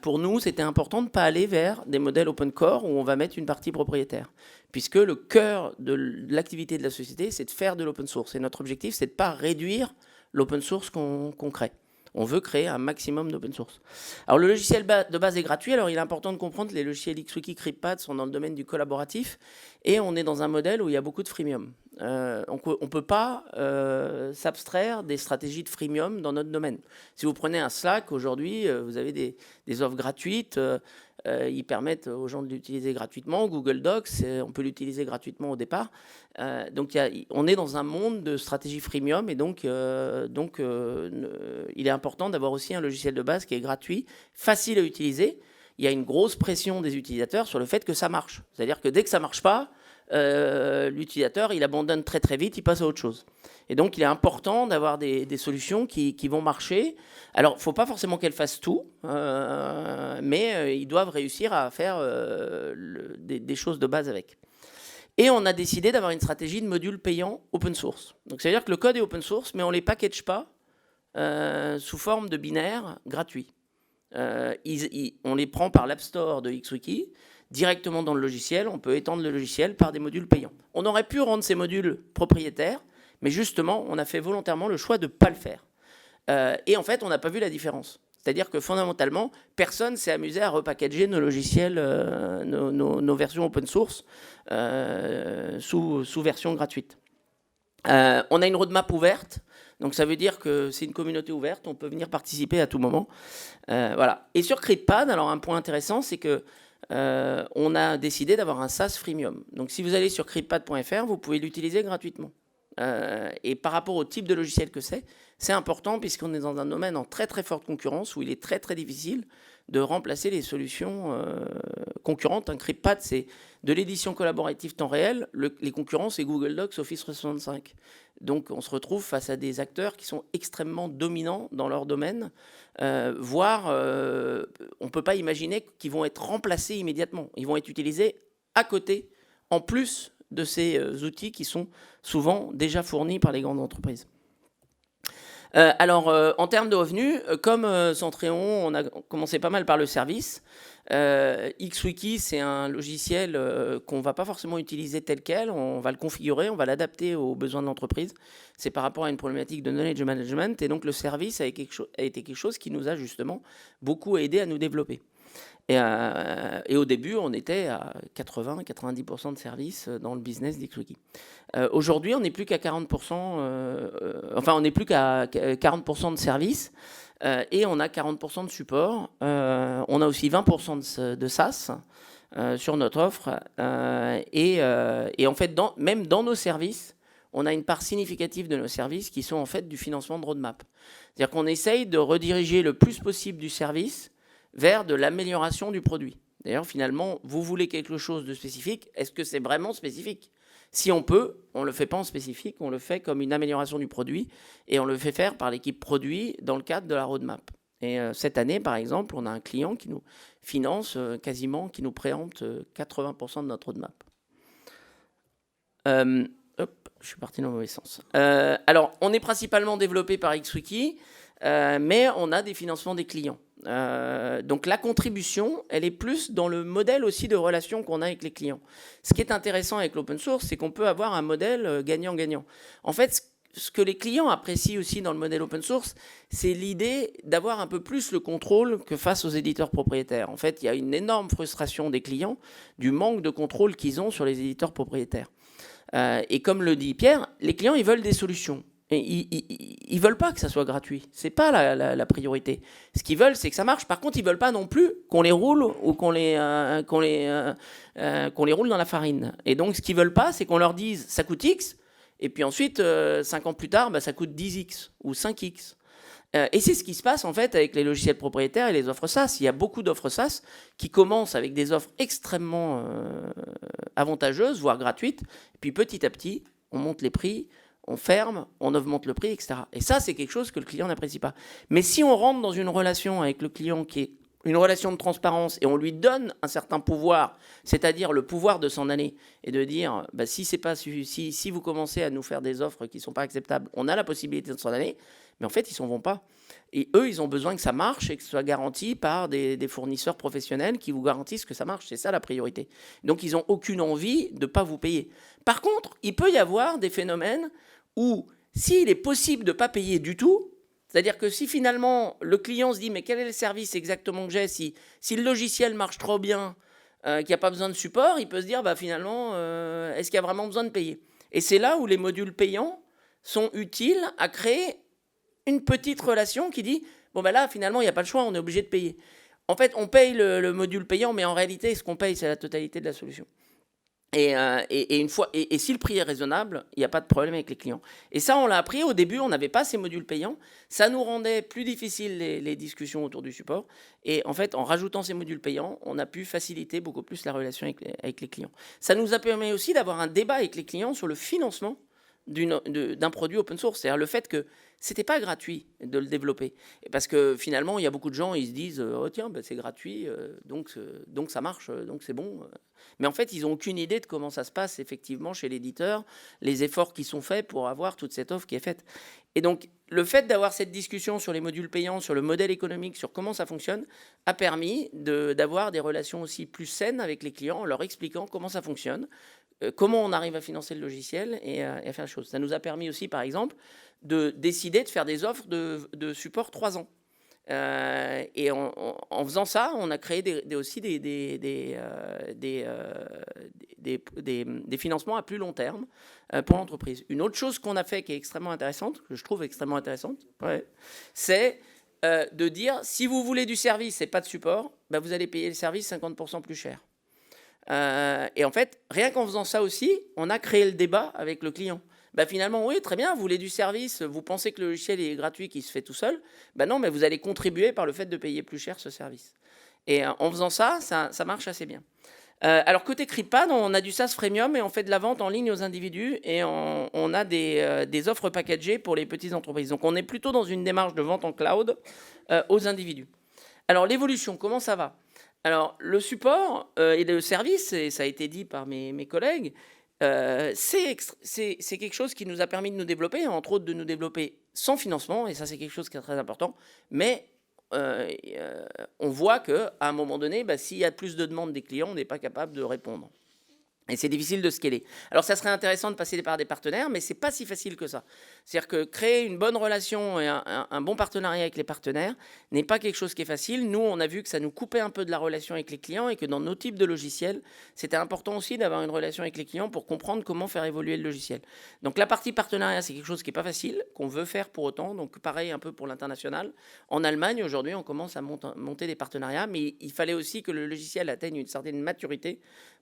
[SPEAKER 5] pour nous, c'était important de ne pas aller vers des modèles open core où on va mettre une partie propriétaire. Puisque le cœur de l'activité de la société, c'est de faire de l'open source. Et notre objectif, c'est de ne pas réduire l'open source qu'on crée. On veut créer un maximum d'open source. Alors, le logiciel de base est gratuit. Alors, il est important de comprendre que les logiciels XWiki, CryptPad sont dans le domaine du collaboratif. Et on est dans un modèle où il y a beaucoup de freemium. On ne peut pas s'abstraire des stratégies de freemium dans notre domaine. Si vous prenez un Slack, aujourd'hui, vous avez des offres gratuites. Ils permettent aux gens de l'utiliser gratuitement. Google Docs, on peut l'utiliser gratuitement au départ. Donc, on est dans un monde de stratégie freemium. Et donc il est important d'avoir aussi un logiciel de base qui est gratuit, facile à utiliser. Il y a une grosse pression des utilisateurs sur le fait que ça marche. C'est-à-dire que dès que ça ne marche pas, l'utilisateur, il abandonne très très vite, il passe à autre chose. Et donc, il est important d'avoir des solutions qui vont marcher. Alors, il ne faut pas forcément qu'elles fassent tout, mais ils doivent réussir à faire des choses de base avec. Et on a décidé d'avoir une stratégie de modules payants open source. Donc, ça veut dire que le code est open source, mais on ne les package pas sous forme de binaire gratuit. On les prend par l'App Store de XWiki, directement dans le logiciel. On peut étendre le logiciel par des modules payants. On aurait pu rendre ces modules propriétaires, mais justement, on a fait volontairement le choix de ne pas le faire. Et en fait, on n'a pas vu la différence. C'est-à-dire que fondamentalement, personne s'est amusé à repackager nos logiciels, nos versions open source sous version gratuite. On a une roadmap ouverte. Donc ça veut dire que c'est une communauté ouverte, on peut venir participer à tout moment. Voilà. Et sur CryptPad, alors un point intéressant, c'est que on a décidé d'avoir un SaaS freemium. Donc si vous allez sur cryptpad.fr, vous pouvez l'utiliser gratuitement. Et par rapport au type de logiciel que c'est important puisqu'on est dans un domaine en très très forte concurrence où il est très très difficile de remplacer les solutions concurrentes. Un CryptPad, c'est de l'édition collaborative temps réel. Les concurrents, c'est Google Docs, Office 365. Donc, on se retrouve face à des acteurs qui sont extrêmement dominants dans leur domaine, voire on ne peut pas imaginer qu'ils vont être remplacés immédiatement. Ils vont être utilisés à côté, en plus de ces outils qui sont souvent déjà fournis par les grandes entreprises. Alors, en termes de revenus, comme Centréon, on a commencé pas mal par le service. XWiki, c'est un logiciel qu'on ne va pas forcément utiliser tel quel. On va le configurer, on va l'adapter aux besoins de l'entreprise. C'est par rapport à une problématique de knowledge management. Et donc, le service a été quelque chose qui nous a justement beaucoup aidé à nous développer. Et au début, on était à 80-90% de services dans le business d'XWiki. Aujourd'hui, on n'est plus qu'à 40%, on n'est plus qu'à 40% de services et on a 40% de support. On a aussi 20% de SaaS sur notre offre. Et en fait, même dans nos services, on a une part significative de nos services qui sont en fait du financement de roadmap. C'est-à-dire qu'on essaye de rediriger le plus possible du service vers de l'amélioration du produit. D'ailleurs, finalement, vous voulez quelque chose de spécifique, est-ce que c'est vraiment spécifique ? Si on peut, on ne le fait pas en spécifique, on le fait comme une amélioration du produit et on le fait faire par l'équipe produit dans le cadre de la roadmap. Et cette année, par exemple, on a un client qui nous finance quasiment, qui nous préempte 80% de notre roadmap. Je suis parti dans le mauvais sens. Alors, on est principalement développé par XWiki, mais on a des financements des clients. Donc la contribution, elle est plus dans le modèle aussi de relation qu'on a avec les clients. Ce qui est intéressant avec l'open source, c'est qu'on peut avoir un modèle gagnant-gagnant. En fait, ce que les clients apprécient aussi dans le modèle open source, c'est l'idée d'avoir un peu plus le contrôle que face aux éditeurs propriétaires. En fait, il y a une énorme frustration des clients du manque de contrôle qu'ils ont sur les éditeurs propriétaires. Et comme le dit Pierre, les clients, ils veulent des solutions. Et ils ne veulent pas que ça soit gratuit. Ce n'est pas la priorité. Ce qu'ils veulent, c'est que ça marche. Par contre, ils ne veulent pas non plus qu'on les roule ou qu'on les roule dans la farine. Et donc, ce qu'ils ne veulent pas, c'est qu'on leur dise ça coûte X, et puis ensuite, 5 ans plus tard, ça coûte 10X ou 5X. Et c'est ce qui se passe en fait avec les logiciels propriétaires et les offres SaaS. Il y a beaucoup d'offres SaaS qui commencent avec des offres extrêmement avantageuses, voire gratuites. Et puis petit à petit, on monte les prix, on ferme, on augmente le prix, etc. Et ça, c'est quelque chose que le client n'apprécie pas. Mais si on rentre dans une relation avec le client qui est une relation de transparence et on lui donne un certain pouvoir, c'est-à-dire le pouvoir de s'en aller et de dire bah, si vous commencez à nous faire des offres qui ne sont pas acceptables, on a la possibilité de s'en aller, mais en fait, ils ne s'en vont pas. Et eux, ils ont besoin que ça marche et que ce soit garanti par des fournisseurs professionnels qui vous garantissent que ça marche. C'est ça la priorité. Donc, ils n'ont aucune envie de ne pas vous payer. Par contre, il peut y avoir des phénomènes où, s'il est possible de ne pas payer du tout, c'est-à-dire que si finalement le client se dit mais quel est le service exactement que j'ai, si le logiciel marche trop bien, qu'il n'y a pas besoin de support, il peut se dire bah, finalement, est-ce qu'il y a vraiment besoin de payer? Et c'est là où les modules payants sont utiles à créer une petite relation qui dit bon ben là finalement il n'y a pas le choix, on est obligé de payer. En fait on paye le module payant, mais en réalité ce qu'on paye c'est la totalité de la solution. Et si le prix est raisonnable, il n'y a pas de problème avec les clients. Et ça, on l'a appris au début, on n'avait pas ces modules payants. Ça nous rendait plus difficile les discussions autour du support. Et en fait, en rajoutant ces modules payants, on a pu faciliter beaucoup plus la relation avec les clients. Ça nous a permis aussi d'avoir un débat avec les clients sur le financement d'un produit open source. C'est-à-dire le fait que c'était pas gratuit de le développer. Et parce que finalement, il y a beaucoup de gens, ils se disent oh tiens, ben c'est gratuit, donc ça marche, donc c'est bon. Mais en fait, ils n'ont aucune idée de comment ça se passe effectivement chez l'éditeur, les efforts qui sont faits pour avoir toute cette offre qui est faite. Et donc, le fait d'avoir cette discussion sur les modules payants, sur le modèle économique, sur comment ça fonctionne, a permis d'avoir des relations aussi plus saines avec les clients en leur expliquant comment ça fonctionne, comment on arrive à financer le logiciel et à faire les choses. Ça nous a permis aussi, par exemple, de décider de faire des offres de support 3 ans. Et en faisant ça, on a créé aussi des financements à plus long terme pour l'entreprise. Une autre chose qu'on a fait qui est extrêmement intéressante, que je trouve extrêmement intéressante, c'est de dire si vous voulez du service et pas de support, bah, vous allez payer le service 50% plus cher. Et en fait, rien qu'en faisant ça aussi, on a créé le débat avec le client. Bah finalement, oui, très bien, vous voulez du service, vous pensez que le logiciel est gratuit, qu'il se fait tout seul. Bah non, mais vous allez contribuer par le fait de payer plus cher ce service. Et en faisant ça, ça marche assez bien. Alors côté CryptPad, on a du SaaS freemium et on fait de la vente en ligne aux individus et on a des offres packagées pour les petites entreprises. Donc on est plutôt dans une démarche de vente en cloud aux individus. Alors l'évolution, comment ça va? Alors le support et le service, et ça a été dit par mes collègues, c'est quelque chose qui nous a permis de nous développer, entre autres de nous développer sans financement, et ça c'est quelque chose qui est très important, mais on voit qu'à un moment donné, bah, s'il y a plus de demandes des clients, on n'est pas capable de répondre. Et c'est difficile de scaler. Alors ça serait intéressant de passer par des partenaires, mais c'est pas si facile que ça. C'est-à-dire que créer une bonne relation et un bon partenariat avec les partenaires n'est pas quelque chose qui est facile. Nous, on a vu que ça nous coupait un peu de la relation avec les clients et que dans nos types de logiciels, c'était important aussi d'avoir une relation avec les clients pour comprendre comment faire évoluer le logiciel. Donc la partie partenariat, c'est quelque chose qui n'est pas facile, qu'on veut faire pour autant. Donc pareil un peu pour l'international. En Allemagne, aujourd'hui, on commence à monter des partenariats, mais il fallait aussi que le logiciel atteigne une certaine maturité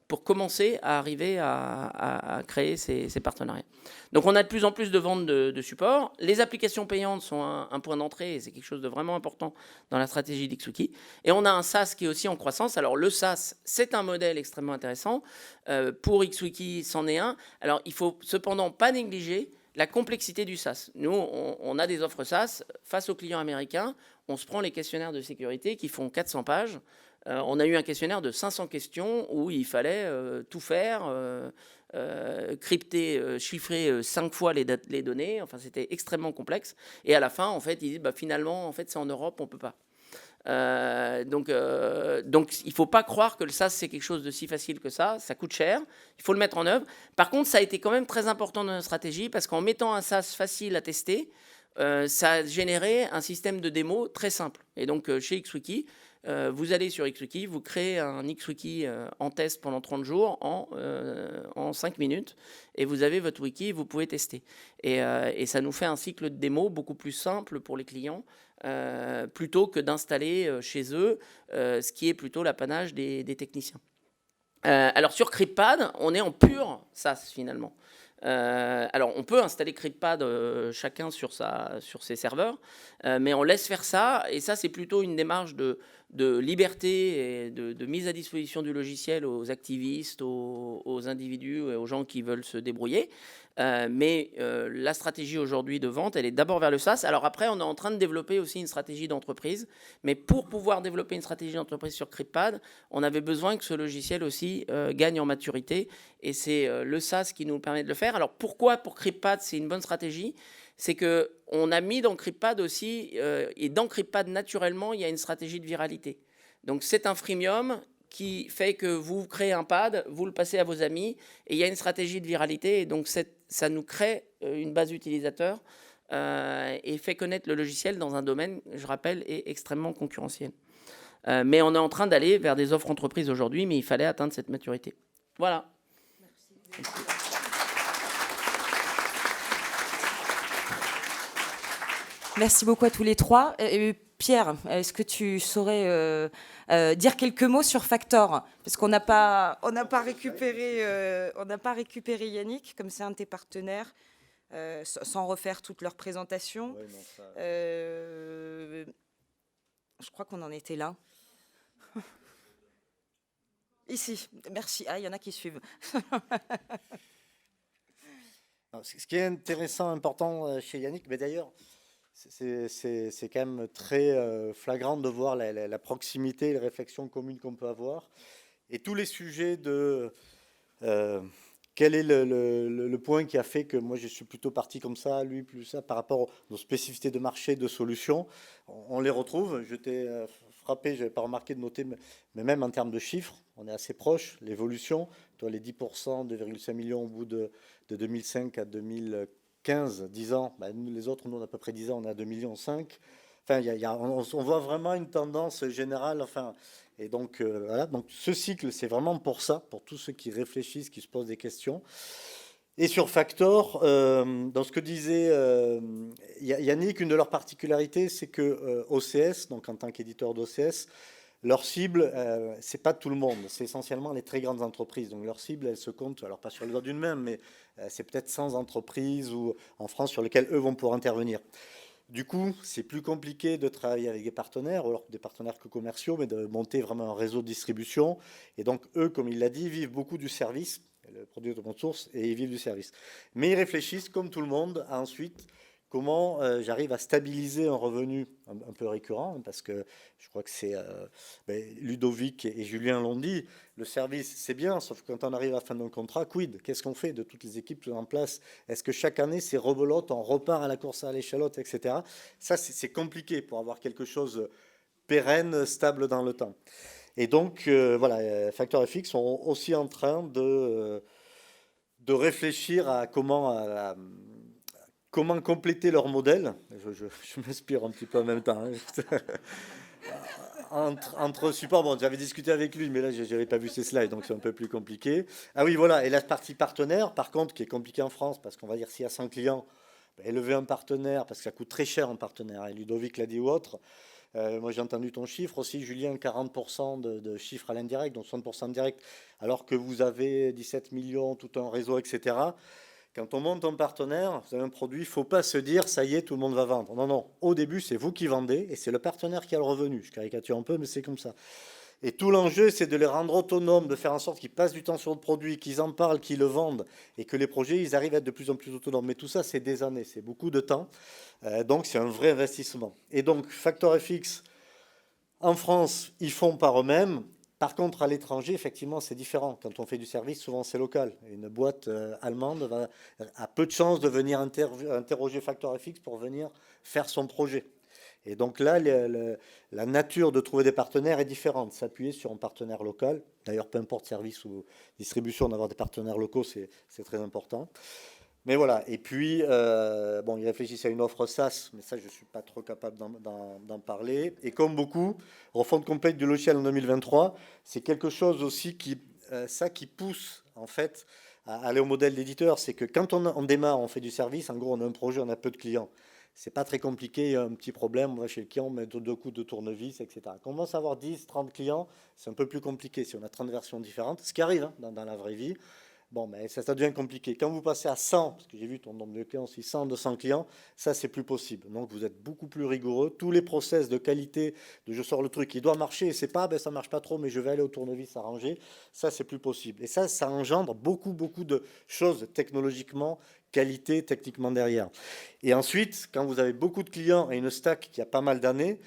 [SPEAKER 5] pour commencer à arriver à créer ces partenariats. Donc on a de plus en plus de ventes de support. Les applications payantes sont un point d'entrée et c'est quelque chose de vraiment important dans la stratégie d'XWiki. Et on a un SaaS qui est aussi en croissance. Alors le SaaS, c'est un modèle extrêmement intéressant. Pour XWiki, c'en est un. Alors il ne faut cependant pas négliger la complexité du SaaS. Nous, on a des offres SaaS face aux clients américains. On se prend les questionnaires de sécurité qui font 400 pages. On a eu un questionnaire de 500 questions où il fallait tout faire, crypter, chiffrer 5 fois les données. Enfin, c'était extrêmement complexe. Et à la fin, en fait, ils disent bah, finalement, en fait, c'est en Europe, on ne peut pas. Donc, il ne faut pas croire que le SaaS, c'est quelque chose de si facile que ça. Ça coûte cher. Il faut le mettre en œuvre. Par contre, ça a été quand même très important dans notre stratégie parce qu'en mettant un SaaS facile à tester, ça a généré un système de démo très simple. Et donc, chez XWiki, vous allez sur XWiki, vous créez un XWiki en test pendant 30 jours en 5 minutes et vous avez votre wiki et vous pouvez tester. Et ça nous fait un cycle de démo beaucoup plus simple pour les clients plutôt que d'installer chez eux ce qui est plutôt l'apanage des techniciens. Alors sur CryptPad, on est en pur SaaS finalement. Alors, on peut installer CryptPad chacun sur ses serveurs, mais on laisse faire ça, et ça, c'est plutôt une démarche de liberté et de mise à disposition du logiciel aux activistes, aux individus et aux gens qui veulent se débrouiller. Mais la stratégie aujourd'hui de vente, elle est d'abord vers le SaaS. Alors après, on est en train de développer aussi une stratégie d'entreprise, mais pour pouvoir développer une stratégie d'entreprise sur CryptPad, on avait besoin que ce logiciel aussi gagne en maturité, et c'est le SaaS qui nous permet de le faire. Alors pourquoi pour CryptPad c'est une bonne stratégie? C'est qu'on a mis dans CryptPad aussi, et dans CryptPad naturellement, il y a une stratégie de viralité. Donc c'est un freemium qui fait que vous créez un pad, vous le passez à vos amis, et il y a une stratégie de viralité, et donc ça nous crée une base d'utilisateurs et fait connaître le logiciel dans un domaine, je rappelle, est extrêmement concurrentiel. Mais on est en train d'aller vers des offres entreprises aujourd'hui, mais il fallait atteindre cette maturité. Voilà. Merci.
[SPEAKER 1] Merci beaucoup à tous les trois. Pierre, est-ce que tu saurais dire quelques mots sur Factor? Parce qu'on n'a pas récupéré Yannick, comme c'est un de tes partenaires, sans refaire toute leur présentation.
[SPEAKER 2] Ouais, non, ça...
[SPEAKER 1] Je crois qu'on en était là. Ici, merci. Ah, il y en a qui suivent.
[SPEAKER 2] Ce qui est intéressant, important chez Yannick, mais d'ailleurs, c'est quand même très flagrant de voir la proximité, les réflexions communes qu'on peut avoir. Et tous les sujets de quel est le point qui a fait que moi je suis plutôt parti comme ça, lui plus ça, par rapport aux spécificités de marché, de solutions, on les retrouve. J'étais frappé, je n'avais pas remarqué de noter, mais même en termes de chiffres, on est assez proche, l'évolution. Toi, les 10%, 2,5 millions au bout de 2005 à 2015, 10 ans. Ben, nous, les autres, nous, on a à peu près 10 ans, on est à 2,5 millions. Enfin, on voit vraiment une tendance générale. Enfin, et donc, voilà. Donc, ce cycle, c'est vraiment pour ça, pour tous ceux qui réfléchissent, qui se posent des questions. Et sur Factor, dans ce que disait Yannick, une de leurs particularités, c'est que OCS, donc en tant qu'éditeur d'OCS, leur cible, c'est pas tout le monde, c'est essentiellement les très grandes entreprises. Donc leur cible, elle se compte, alors pas sur les doigts d'une main, mais c'est peut-être 100 entreprises ou, en France sur lesquelles eux vont pouvoir intervenir. Du coup, c'est plus compliqué de travailler avec des partenaires, alors des partenaires que commerciaux, mais de monter vraiment un réseau de distribution. Et donc eux, comme il l'a dit, vivent beaucoup du service, le produit de open source, et ils vivent du service. Mais ils réfléchissent, comme tout le monde, à ensuite comment j'arrive à stabiliser un revenu un peu récurrent, parce que je crois que c'est Ludovic et Julien l'ont dit, le service c'est bien, sauf que quand on arrive à la fin d'un contrat, quid? Qu'est-ce qu'on fait de toutes les équipes en place? Est-ce que chaque année c'est rebelote, on repart à la course à l'échalote, etc. Ça c'est compliqué pour avoir quelque chose pérenne, stable dans le temps. Et donc voilà, FactorFX sont aussi en train de réfléchir à comment compléter leur modèle. Je m'inspire un petit peu en même temps. Entre supports, bon, j'avais discuté avec lui, mais là, je n'avais pas vu ses slides, donc c'est un peu plus compliqué. Ah oui, voilà, et la partie partenaire, par contre, qui est compliquée en France, parce qu'on va dire s'il y a 100 clients, élever un partenaire, parce que ça coûte très cher un partenaire, et Ludovic l'a dit ou autre. Moi, j'ai entendu ton chiffre aussi, Julien, 40% de chiffre à l'indirect, donc 60% direct, alors que vous avez 17 millions, tout un réseau, etc. Quand on monte un partenaire, vous avez un produit, il ne faut pas se dire, ça y est, tout le monde va vendre. Non, non, au début, c'est vous qui vendez et c'est le partenaire qui a le revenu. Je caricature un peu, mais c'est comme ça. Et tout l'enjeu, c'est de les rendre autonomes, de faire en sorte qu'ils passent du temps sur le produit, qu'ils en parlent, qu'ils le vendent et que les projets, ils arrivent à être de plus en plus autonomes. Mais tout ça, c'est des années, c'est beaucoup de temps. Donc, c'est un vrai investissement. Et donc, FactorFX, en France, ils font par eux-mêmes. Par contre, à l'étranger, effectivement, c'est différent. Quand on fait du service, souvent c'est local. Une boîte allemande a peu de chances de venir interroger FactorFX pour venir faire son projet. Et donc là, la nature de trouver des partenaires est différente. S'appuyer sur un partenaire local, d'ailleurs, peu importe service ou distribution, d'avoir des partenaires locaux, c'est très important. Mais voilà, et puis, bon, ils réfléchissent à une offre SaaS, mais ça, je ne suis pas trop capable d'en parler. Et comme beaucoup, refonte complète du logiciel en 2023, c'est quelque chose aussi qui pousse, en fait, à aller au modèle d'éditeur. C'est que quand on démarre, on fait du service, en gros, on a un projet, on a peu de clients. C'est pas très compliqué, il y a un petit problème, on va chez le client, on met deux coups de tournevis, etc. Quand on commence à avoir 10, 30 clients, c'est un peu plus compliqué. Si on a 30 versions différentes, ce qui arrive hein, dans la vraie vie, Bon, mais ça devient compliqué. Quand vous passez à 100, parce que j'ai vu ton nombre de clients, si 100, 200 clients, ça, c'est plus possible. Donc, vous êtes beaucoup plus rigoureux. Tous les process de qualité, de je sors le truc, il doit marcher, et c'est pas, ben, ça marche pas trop, mais je vais aller au tournevis arranger, ça, c'est plus possible. Et ça engendre beaucoup de choses technologiquement, qualité, techniquement derrière. Et ensuite, quand vous avez beaucoup de clients et une stack qui a pas mal d'années,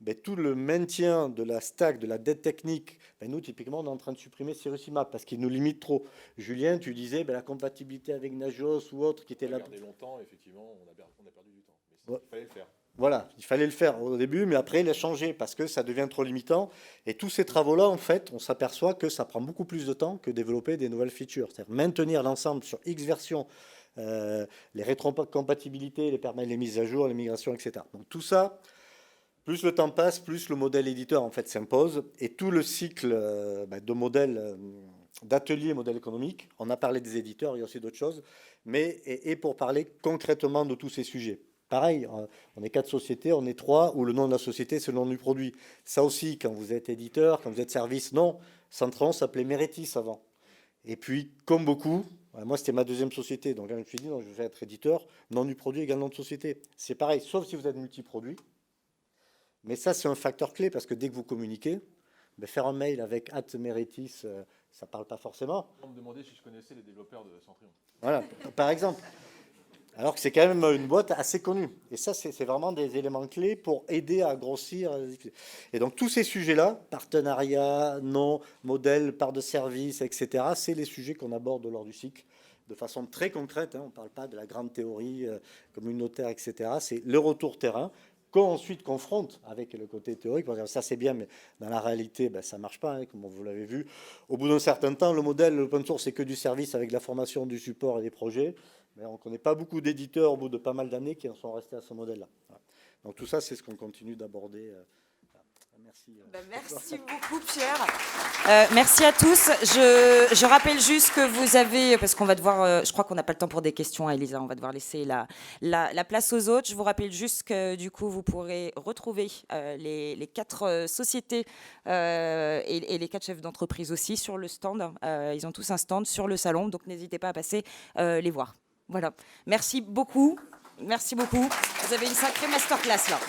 [SPEAKER 2] ben, tout le maintien de la stack, de la dette technique, ben, nous, typiquement, on est en train de supprimer Cirrus IMAP parce qu'il nous limite trop. Julien, tu disais ben, la compatibilité avec Nagios ou autre qui était là.
[SPEAKER 4] Longtemps, effectivement, on a perdu du temps. Mais
[SPEAKER 2] Ouais.
[SPEAKER 4] il fallait le faire.
[SPEAKER 2] Voilà, il fallait le faire au début, mais après, il a changé parce que ça devient trop limitant. Et tous ces travaux-là, en fait, on s'aperçoit que ça prend beaucoup plus de temps que développer des nouvelles features. C'est-à-dire maintenir l'ensemble sur X versions, les rétrocompatibilités, les mises à jour, les migrations, etc. Donc tout ça, plus le temps passe, plus le modèle éditeur en fait s'impose et tout le cycle de modèle d'atelier modèle économique. On a parlé des éditeurs, il y a aussi d'autres choses, mais et pour parler concrètement de tous ces sujets. Pareil, on est 4 sociétés, on est 3, où le nom de la société, c'est le nom du produit. Ça aussi, quand vous êtes éditeur, quand vous êtes service, non. Centron s'appelait Mérétis avant. Et puis, comme beaucoup, moi, c'était ma deuxième société. Donc, là, je me suis dit, non, je vais être éditeur, nom du produit égale nom de société. C'est pareil, sauf si vous êtes multiproduit. Mais ça, c'est un facteur clé, parce que dès que vous communiquez, ben, faire un mail avec @Mérétis, ça ne parle pas forcément.
[SPEAKER 4] On me demandait si je connaissais les développeurs de Centrion.
[SPEAKER 2] Voilà, par exemple. Alors que c'est quand même une boîte assez connue. Et ça, c'est vraiment des éléments clés pour aider à grossir. Et donc, tous ces sujets-là, partenariat, nom, modèle, part de service, etc., c'est les sujets qu'on aborde lors du cycle de façon très concrète. On ne parle pas de la grande théorie communautaire, etc. C'est le retour terrain qu'on ensuite confronte avec le côté théorique. Ça, c'est bien, mais dans la réalité, ben, ça ne marche pas, comme vous l'avez vu. Au bout d'un certain temps, le modèle, l'open source, c'est que du service avec de la formation, du support et des projets. Mais on ne connaît pas beaucoup d'éditeurs au bout de pas mal d'années qui en sont restés à ce modèle-là. Voilà. Donc tout ça, c'est ce qu'on continue d'aborder. Merci.
[SPEAKER 1] Merci beaucoup, Pierre. Merci à tous. Je rappelle juste que vous avez, parce qu'on va devoir, je crois qu'on n'a pas le temps pour des questions, Elisa, on va devoir laisser la place aux autres. Je vous rappelle juste que du coup, vous pourrez retrouver les 4 sociétés et les 4 chefs d'entreprise aussi sur le stand. Ils ont tous un stand sur le salon, donc n'hésitez pas à passer les voir. Voilà. Merci beaucoup. Merci beaucoup. Vous avez une sacrée masterclass là.